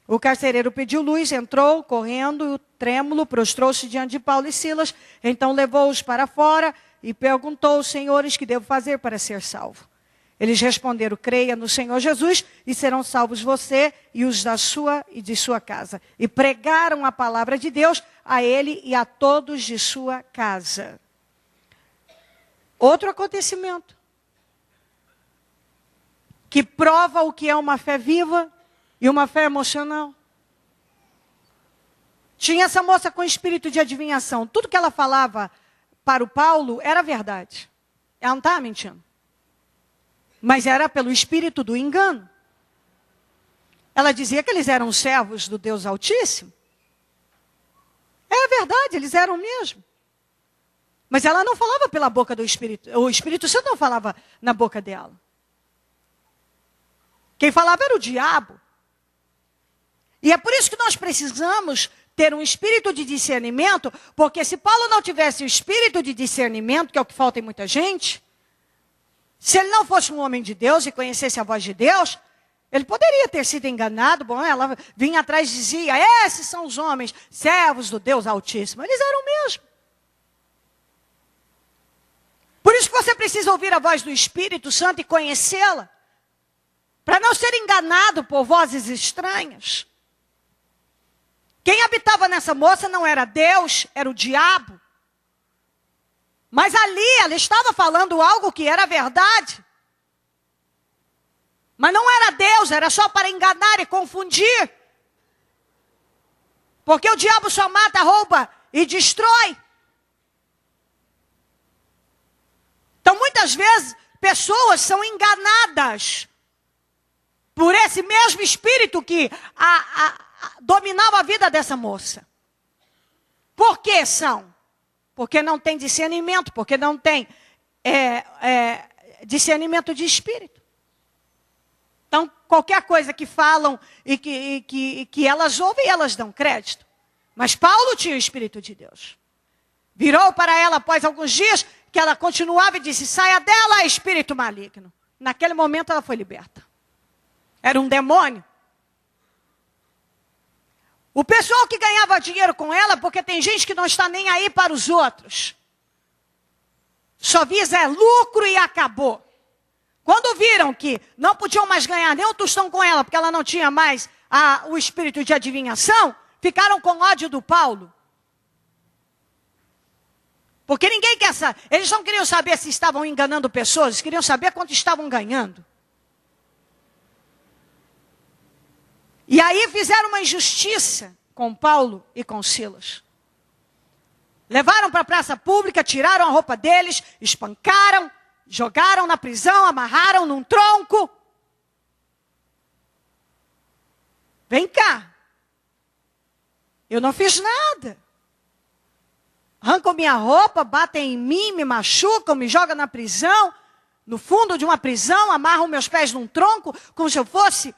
O carcereiro pediu luz, entrou, correndo, trêmulo, prostrou-se diante de Paulo e Silas. Então levou-os para fora e perguntou aos senhores: que devo fazer para ser salvo? Eles responderam: creia no Senhor Jesus e serão salvos você e os da sua e de sua casa. E pregaram a palavra de Deus a ele e a todos de sua casa. Outro acontecimento que prova o que é uma fé viva e uma fé emocional. Tinha essa moça com espírito de adivinhação. Tudo que ela falava para o Paulo era verdade. Ela não estava mentindo. Mas era pelo espírito do engano. Ela dizia que eles eram servos do Deus Altíssimo. É verdade, eles eram mesmo. Mas ela não falava pela boca do Espírito. O Espírito Santo não falava na boca dela. Quem falava era o diabo. E é por isso que nós precisamos ter um espírito de discernimento, porque se Paulo não tivesse o espírito de discernimento, que é o que falta em muita gente, se ele não fosse um homem de Deus e conhecesse a voz de Deus, ele poderia ter sido enganado. Bom, ela vinha atrás e dizia, esses são os homens, servos do Deus Altíssimo. Eles eram mesmo. Por isso que você precisa ouvir a voz do Espírito Santo e conhecê-la, para não ser enganado por vozes estranhas. Quem habitava nessa moça não era Deus, era o diabo. Mas ali ela estava falando algo que era verdade. Mas não era Deus, era só para enganar e confundir. Porque o diabo só mata, rouba e destrói. Então muitas vezes pessoas são enganadas por esse mesmo espírito que dominava a vida dessa moça. Por que são? Porque não tem discernimento, porque não tem discernimento de espírito. Então, qualquer coisa que falam e que elas ouvem, elas dão crédito. Mas Paulo tinha o Espírito de Deus. Virou para ela após alguns dias, que ela continuava e disse, saia dela, espírito maligno. Naquele momento ela foi liberta. Era um demônio. O pessoal que ganhava dinheiro com ela, porque tem gente que não está nem aí para os outros. Só visa lucro e acabou. Quando viram que não podiam mais ganhar nem um tostão com ela, porque ela não tinha mais o espírito de adivinhação, ficaram com ódio do Paulo. Porque ninguém quer saber. Eles não queriam saber se estavam enganando pessoas, eles queriam saber quanto estavam ganhando. E aí fizeram uma injustiça com Paulo e com Silas. Levaram para a praça pública, tiraram a roupa deles, espancaram, jogaram na prisão, amarraram num tronco. Vem cá. Eu não fiz nada. Arrancam minha roupa, batem em mim, me machucam, me jogam na prisão, no fundo de uma prisão, amarram meus pés num tronco, como se eu fosse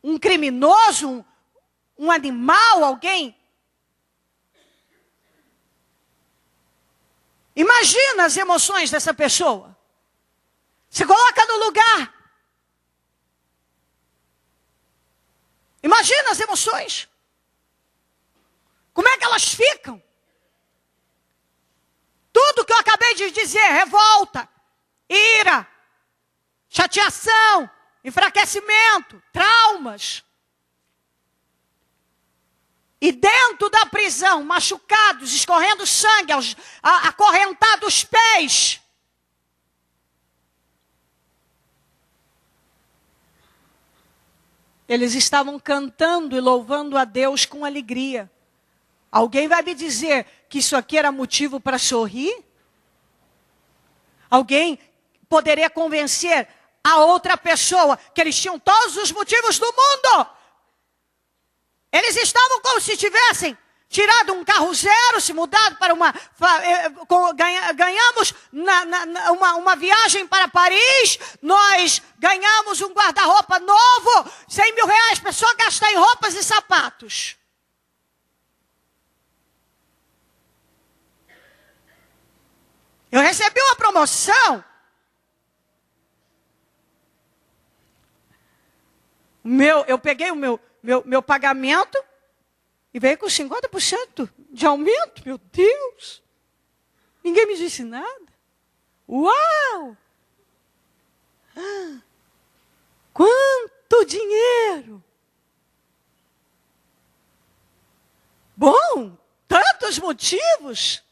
um criminoso, um animal, alguém. Imagina as emoções dessa pessoa. Se coloca no lugar. Imagina as emoções. Como é que elas ficam? Tudo que eu acabei de dizer, revolta, ira, chateação, enfraquecimento, traumas. E dentro da prisão, machucados, escorrendo sangue, acorrentados pés. Eles estavam cantando e louvando a Deus com alegria. Alguém vai me dizer que isso aqui era motivo para sorrir? Alguém poderia convencer a outra pessoa que eles tinham todos os motivos do mundo? Eles estavam como se tivessem tirado um carro zero, se mudado para ganhamos uma viagem para Paris, nós ganhamos um guarda-roupa novo, 100 mil reais para só gastar em roupas e sapatos. Eu recebi uma promoção. Eu peguei o meu pagamento e veio com 50% de aumento. Meu Deus! Ninguém me disse nada. Uau! Quanto dinheiro! Bom, tantos motivos.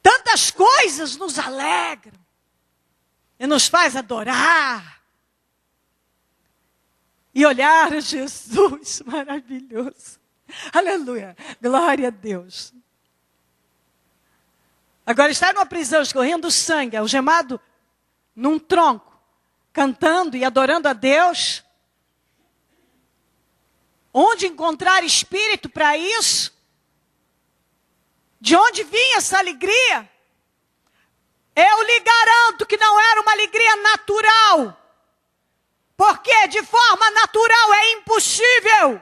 Tantas coisas nos alegram e nos faz adorar e olhar a Jesus maravilhoso. Aleluia, glória a Deus. Agora estar numa prisão escorrendo sangue, algemado num tronco, cantando e adorando a Deus. Onde encontrar espírito para isso? De onde vinha essa alegria? Eu lhe garanto que não era uma alegria natural. porque de forma natural é impossível.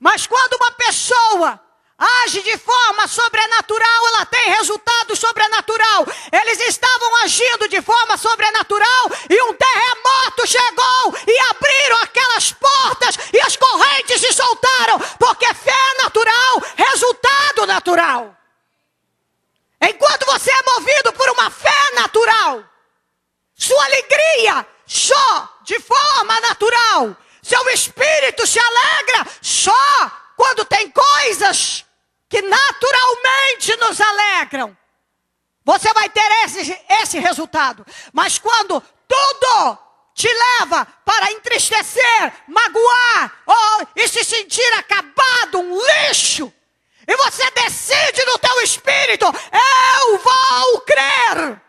Mas quando uma pessoa age de forma sobrenatural, ela tem resultado sobrenatural. Eles estavam agindo de forma sobrenatural e um terremoto chegou e abriram aquelas portas e as correntes se soltaram, porque fé é natural, resultado natural. Enquanto você é movido por uma fé natural, sua alegria só de forma natural, seu espírito se alegra só quando tem coisas que naturalmente nos alegram. Você vai ter esse resultado. Mas quando tudo te leva para entristecer, magoar, e se sentir acabado, um lixo, e você decide no teu espírito, eu vou crer.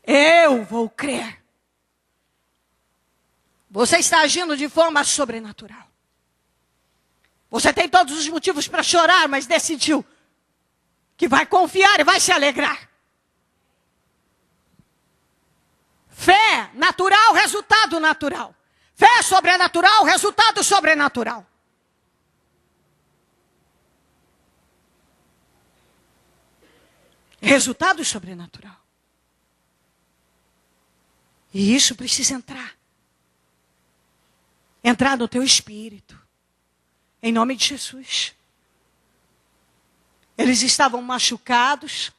Eu vou crer. Você está agindo de forma sobrenatural. Você tem todos os motivos para chorar, mas decidiu que vai confiar e vai se alegrar. Fé natural, resultado natural. Fé sobrenatural, resultado sobrenatural. Resultado sobrenatural. E isso precisa entrar. Entrar no teu espírito. Em nome de Jesus. Eles estavam machucados,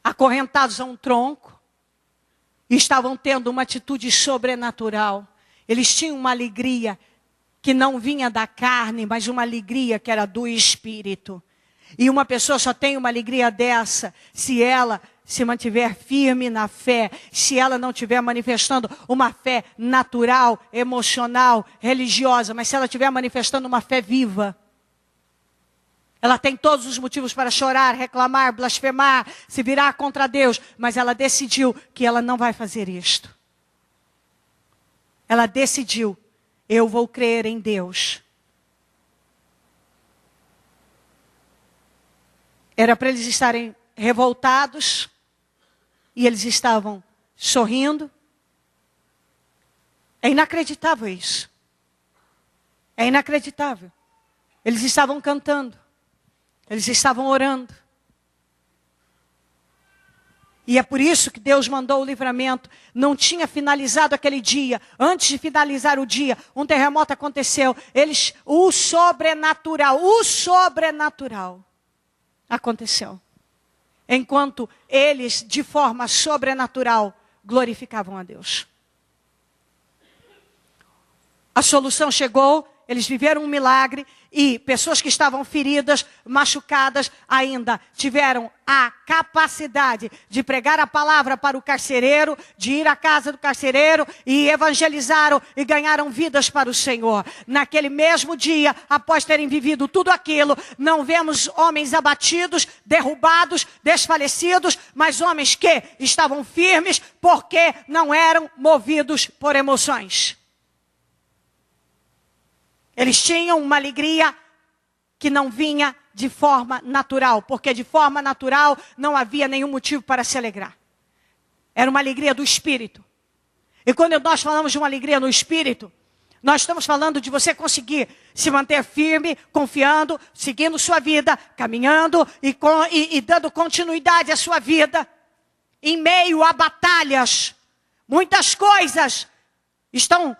acorrentados a um tronco, e estavam tendo uma atitude sobrenatural. Eles tinham uma alegria que não vinha da carne, mas uma alegria que era do espírito. E uma pessoa só tem uma alegria dessa se ela se mantiver firme na fé, se ela não estiver manifestando uma fé natural, emocional, religiosa, mas se ela estiver manifestando uma fé viva. Ela tem todos os motivos para chorar, reclamar, blasfemar, se virar contra Deus, mas ela decidiu que ela não vai fazer isto. Ela decidiu, eu vou crer em Deus. Era para eles estarem revoltados, e eles estavam sorrindo. É inacreditável isso. É inacreditável. Eles estavam cantando. Eles estavam orando. E é por isso que Deus mandou o livramento. Não tinha finalizado aquele dia. Antes de finalizar o dia, um terremoto aconteceu. O sobrenatural aconteceu. Enquanto eles, de forma sobrenatural, glorificavam a Deus. A solução chegou, eles viveram um milagre e pessoas que estavam feridas, machucadas, ainda tiveram a capacidade de pregar a palavra para o carcereiro, de ir à casa do carcereiro e evangelizaram e ganharam vidas para o Senhor. Naquele mesmo dia, após terem vivido tudo aquilo, não vemos homens abatidos, derrubados, desfalecidos, mas homens que estavam firmes porque não eram movidos por emoções. Eles tinham uma alegria que não vinha de forma natural, porque de forma natural não havia nenhum motivo para se alegrar. Era uma alegria do Espírito. E quando nós falamos de uma alegria no Espírito, nós estamos falando de você conseguir se manter firme, confiando, seguindo sua vida, caminhando e dando continuidade à sua vida. Em meio a batalhas, muitas coisas estão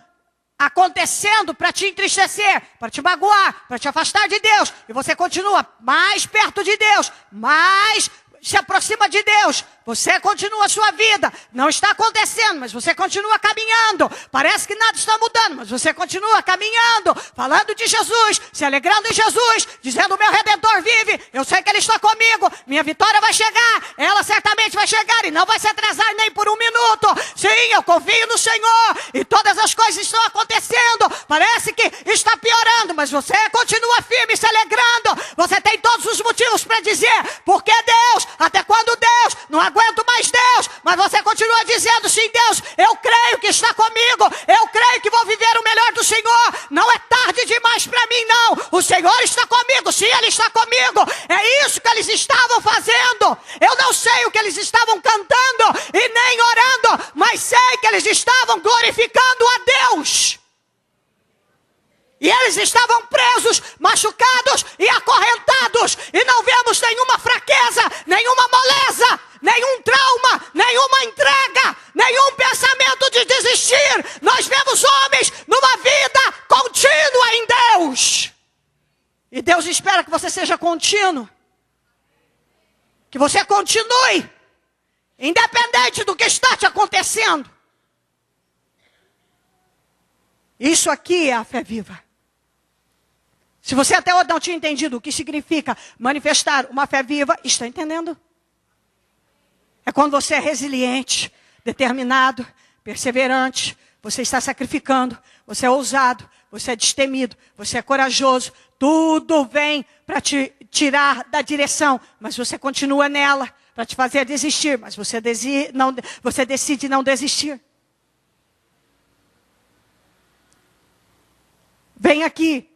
acontecendo para te entristecer, para te magoar, para te afastar de Deus. E você continua mais perto de Deus, mais se aproxima de Deus. Você continua a sua vida. Não está acontecendo, mas você continua caminhando. Parece que nada está mudando, mas você continua caminhando, falando de Jesus, se alegrando em Jesus, dizendo: o meu Redentor vive, eu sei que Ele está comigo, minha vitória vai chegar, ela certamente vai chegar e não vai se atrasar nem por um minuto. Sim, eu confio no Senhor e todas as coisas estão acontecendo. Parece que está piorando, mas você continua firme, se alegrando. Você tem todos os motivos para dizer: porque Deus, até quando Deus, não aguento mais Deus, mas você continua dizendo: sim, Deus, eu creio que está comigo, eu creio que vou viver o melhor do Senhor, não é tarde demais para mim não, o Senhor está comigo, sim, Ele está comigo. É isso que eles estavam fazendo. Eu não sei o que eles estavam cantando e nem orando, mas sei que eles estavam glorificando a Deus. E eles estavam presos, machucados e acorrentados. E não vemos nenhuma fraqueza, nenhuma moleza, nenhum trauma, nenhuma entrega, nenhum pensamento de desistir. Nós vemos homens numa vida contínua em Deus. E Deus espera que você seja contínuo. Que você continue, independente do que está te acontecendo. Isso aqui é a fé viva. Se você até hoje não tinha entendido o que significa manifestar uma fé viva, está entendendo? É quando você é resiliente, determinado, perseverante, você está sacrificando, você é ousado, você é destemido, você é corajoso. Tudo vem para te tirar da direção, mas você continua nela, para te fazer desistir, mas você decide não desistir. Vem aqui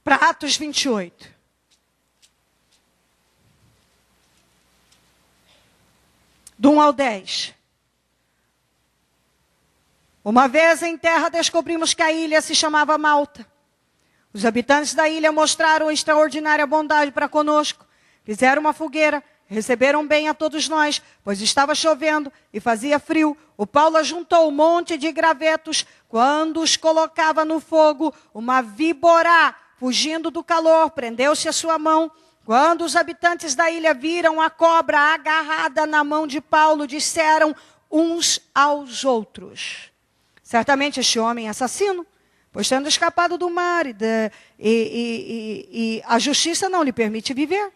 para Atos 28. Do 1 ao 10. Uma vez em terra descobrimos que a ilha se chamava Malta. Os habitantes da ilha mostraram extraordinária bondade para conosco. Fizeram uma fogueira, receberam bem a todos nós, pois estava chovendo e fazia frio. O Paulo ajuntou um monte de gravetos. Quando os colocava no fogo, uma víbora, fugindo do calor, prendeu-se a sua mão. Quando os habitantes da ilha viram a cobra agarrada na mão de Paulo, disseram uns aos outros: certamente este homem é assassino, pois tendo escapado do mar e a justiça não lhe permite viver.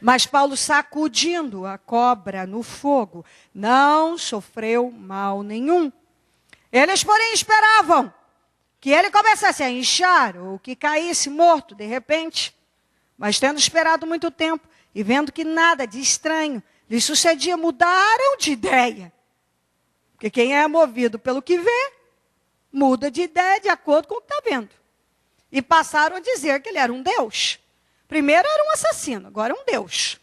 Mas Paulo, sacudindo a cobra no fogo, não sofreu mal nenhum. Eles, porém, esperavam que ele começasse a inchar ou que caísse morto de repente. Mas tendo esperado muito tempo e vendo que nada de estranho lhe sucedia, mudaram de ideia. Porque quem é movido pelo que vê, muda de ideia de acordo com o que está vendo. E passaram a dizer que ele era um Deus. Primeiro era um assassino, agora é um Deus.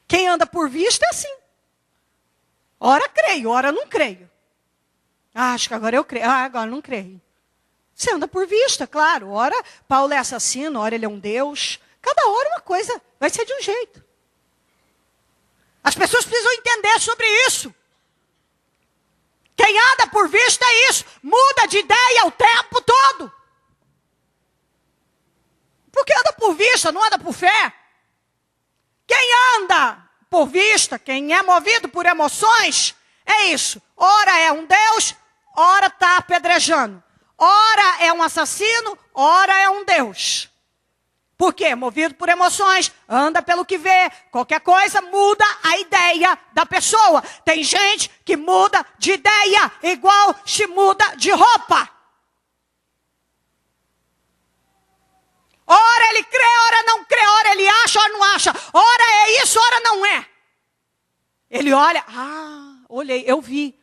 Quem anda por vista é assim. Ora creio, ora não creio. Acho que agora eu creio, agora não creio. Você anda por vista, claro. Ora Paulo é assassino, ora ele é um Deus. Cada hora uma coisa vai ser de um jeito. As pessoas precisam entender sobre isso. Quem anda por vista é isso. Muda de ideia o tempo todo. Porque anda por vista, não anda por fé. Quem anda por vista, quem é movido por emoções, é isso. Ora é um Deus, ora está apedrejando. Ora é um assassino, ora é um Deus. Por quê? Movido por emoções, anda pelo que vê. Qualquer coisa muda a ideia da pessoa. Tem gente que muda de ideia, igual se muda de roupa. Ora ele crê, ora não crê, ora ele acha, ora não acha. Ora é isso, ora não é. Ele olha, olhei, eu vi.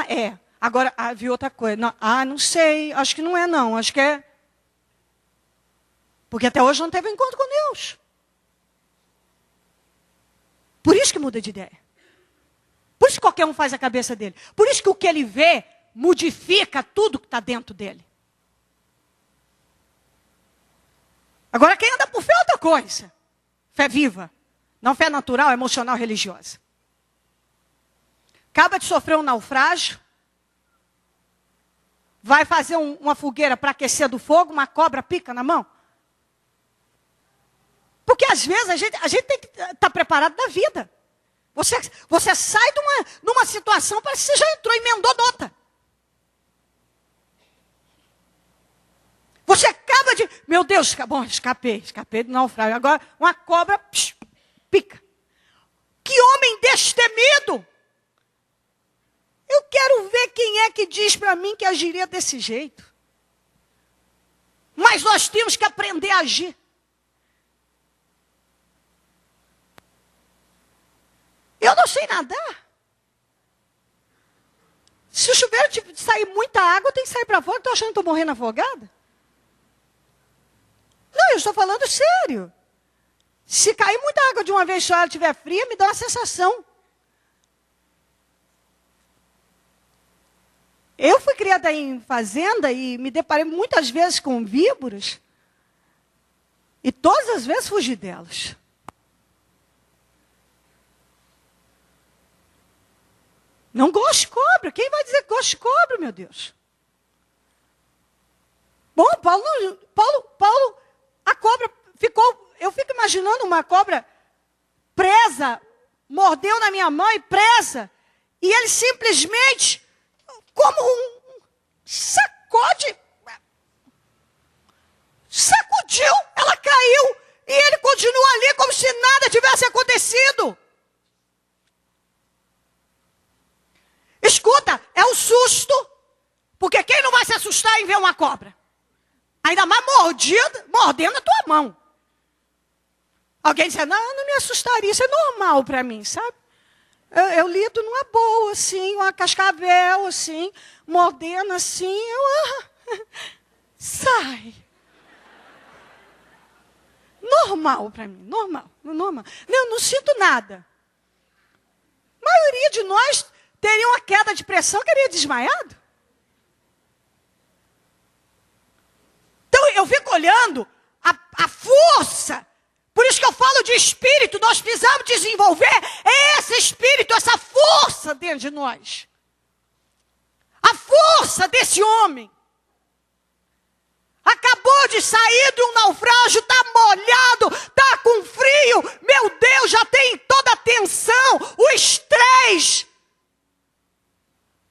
É. Agora, vi outra coisa. Não, não sei, acho que não é não, acho que é. Porque até hoje não teve encontro com Deus. Por isso que muda de ideia. Por isso que qualquer um faz a cabeça dele. Por isso que o que ele vê modifica tudo que está dentro dele. Agora quem anda por fé é outra coisa. Fé viva. Não fé natural, emocional, religiosa. Acaba de sofrer um naufrágio. Vai fazer uma fogueira para aquecer do fogo, uma cobra pica na mão. Porque às vezes a gente tem que estar preparado na vida. Você sai de uma situação, parece que você já entrou e emendou nota. Você acaba de... Meu Deus, escapei do naufrágio. Agora uma cobra pica. Que homem destemido! Eu quero ver quem é que diz para mim que agiria desse jeito. Mas nós temos que aprender a agir. Eu não sei nadar. Se o chuveiro sair muita água, eu tenho que sair para fora. Estou achando que estou morrendo afogada. Não, eu estou falando sério. Se cair muita água de uma vez só e ela estiver fria, me dá uma sensação. Eu fui criada em fazenda e me deparei muitas vezes com víboras. E todas as vezes fugi delas. Não gosto de cobra. Quem vai dizer que gosta de cobra, meu Deus? Bom, Paulo, a cobra ficou... Eu fico imaginando uma cobra presa, mordeu na minha mão e presa. E ele simplesmente, como um sacudiu, ela caiu. E ele continua ali como se nada tivesse acontecido. Escuta, é um susto. Porque quem não vai se assustar em ver uma cobra? Ainda mais mordendo a tua mão. Alguém diz, não me assustaria, isso é normal para mim, sabe? Eu lido numa boa, assim, uma cascavel, assim, mordendo assim, sai. Normal para mim, normal. Não sinto nada. A maioria de nós teria uma queda de pressão, teria desmaiado. Então eu fico olhando a força. Por isso que eu falo de espírito, nós precisamos desenvolver esse espírito, essa força dentro de nós. A força desse homem. Acabou de sair de um naufrágio, está molhado, está com frio. Meu Deus, já tem toda a tensão, o estresse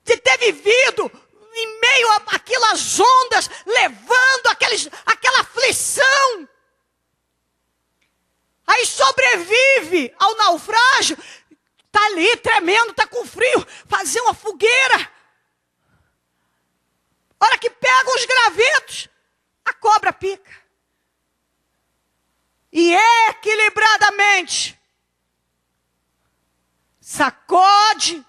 de ter vivido em meio àquelas ondas, levando aquela aflição. Aí sobrevive ao naufrágio, está ali tremendo, está com frio, fazer uma fogueira. Hora que pega os gravetos, a cobra pica. E equilibradamente, sacode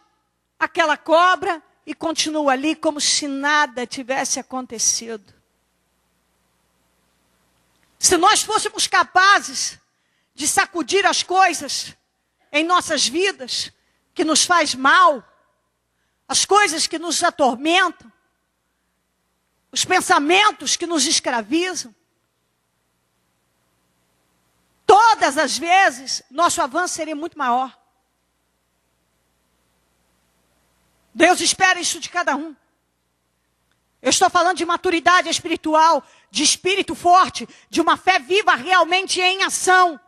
aquela cobra e continua ali como se nada tivesse acontecido. Se nós fôssemos capazes de sacudir as coisas em nossas vidas, que nos faz mal, as coisas que nos atormentam, os pensamentos que nos escravizam, todas as vezes, nosso avanço seria muito maior. Deus espera isso de cada um. Eu estou falando de maturidade espiritual, de espírito forte, de uma fé viva realmente em ação.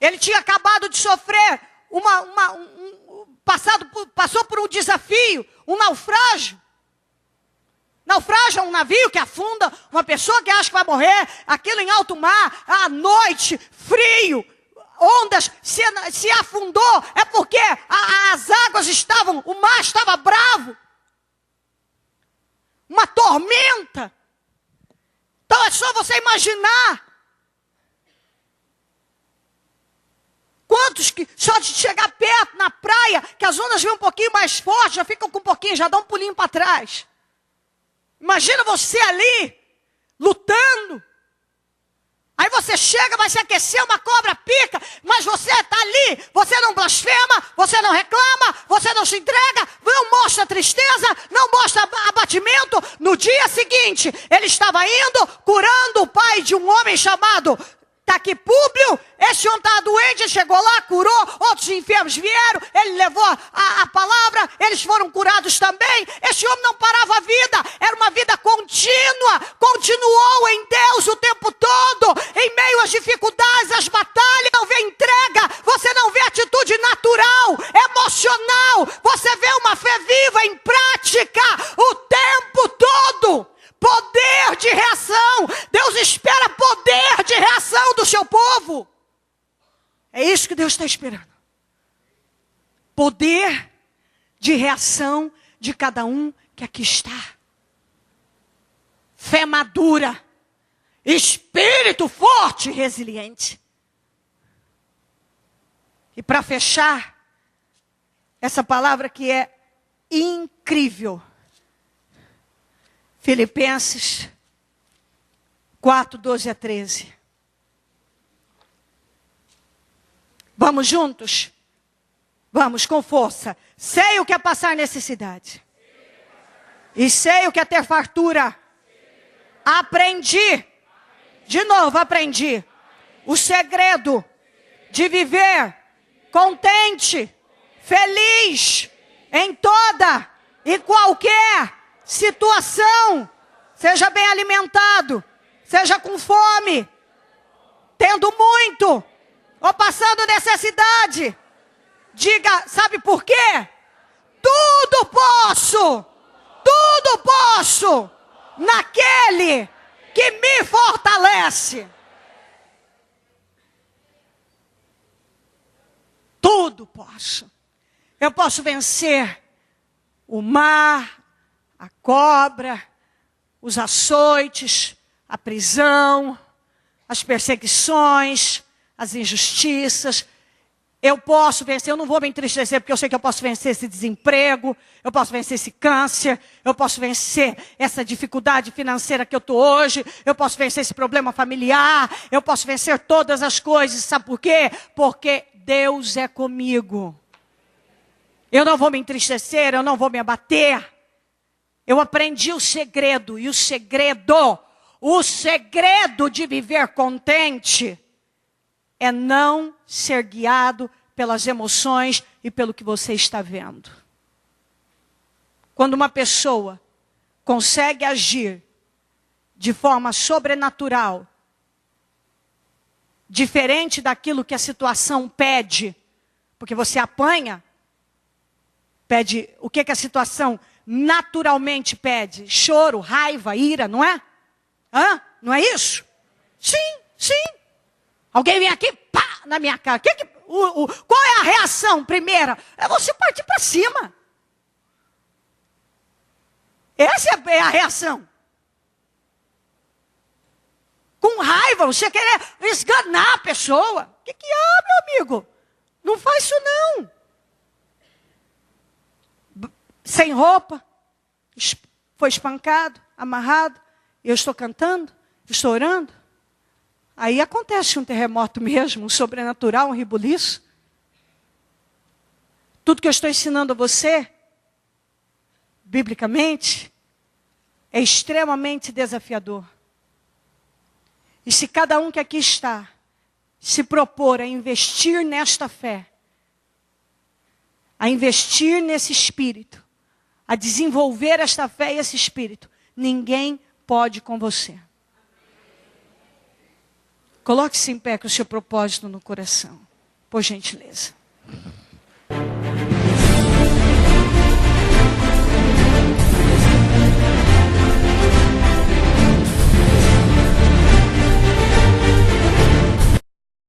Ele tinha acabado de sofrer, passou por um desafio, um naufrágio. Naufrágio é um navio que afunda, uma pessoa que acha que vai morrer, aquilo em alto mar, à noite, frio, ondas, se afundou, é porque as águas o mar estava bravo. Uma tormenta. Então é só você imaginar. Quantos que só de chegar perto na praia, que as ondas vêm um pouquinho mais fortes, já ficam com um pouquinho, já dão um pulinho para trás. Imagina você ali, lutando. Aí você chega, vai se aquecer, uma cobra pica, mas você está ali, você não blasfema, você não reclama, você não se entrega, não mostra tristeza, não mostra abatimento. No dia seguinte, ele estava indo, curando o pai de um homem chamado Públio. Esse homem estava doente, chegou lá, curou, outros enfermos vieram, ele levou a palavra, eles foram curados também. Esse homem não parava a vida, era uma vida contínua, continuou em Deus o tempo todo, em meio às dificuldades, às batalhas. Não vê entrega, você não vê atitude natural, emocional, você vê uma fé viva em prática o tempo todo. Poder de reação. Deus espera poder de reação do seu povo. É isso que Deus está esperando. Poder de reação de cada um que aqui está. Fé madura. Espírito forte e resiliente. E para fechar, essa palavra que é incrível. Filipenses 4, 12 a 13. Vamos juntos? Vamos com força. Sei o que é passar necessidade. E sei o que é ter fartura. Aprendi. De novo, aprendi. O segredo de viver contente, feliz, em toda e qualquer situação. Seja bem alimentado, seja com fome, tendo muito, ou passando necessidade. Diga, sabe por quê? Tudo posso naquele que me fortalece. Tudo posso. Eu posso vencer o mar, a cobra, os açoites, a prisão, as perseguições, as injustiças. Eu posso vencer, eu não vou me entristecer, porque eu sei que eu posso vencer esse desemprego, eu posso vencer esse câncer, eu posso vencer essa dificuldade financeira que eu estou hoje, eu posso vencer esse problema familiar, eu posso vencer todas as coisas. Sabe por quê? Porque Deus é comigo. Eu não vou me entristecer, eu não vou me abater. Eu aprendi o segredo, e o segredo de viver contente é não ser guiado pelas emoções e pelo que você está vendo. Quando uma pessoa consegue agir de forma sobrenatural, diferente daquilo que a situação pede, porque você apanha, pede o que a situação naturalmente pede? Choro, raiva, ira, não é? Não é isso? Sim, sim. Alguém vem aqui, pá, na minha cara. Qual é a reação primeira? É você partir para cima. Essa é a reação. Com raiva, você querer esganar a pessoa. O que há, meu amigo? Não faz isso não. Sem roupa, foi espancado, amarrado, eu estou cantando, estou orando. Aí acontece um terremoto mesmo, um sobrenatural, um rebuliço. Tudo que eu estou ensinando a você, biblicamente, é extremamente desafiador. E se cada um que aqui está se propor a investir nesta fé, a investir nesse espírito, a desenvolver esta fé e esse espírito, ninguém pode com você. Coloque-se em pé com o seu propósito no coração, por gentileza.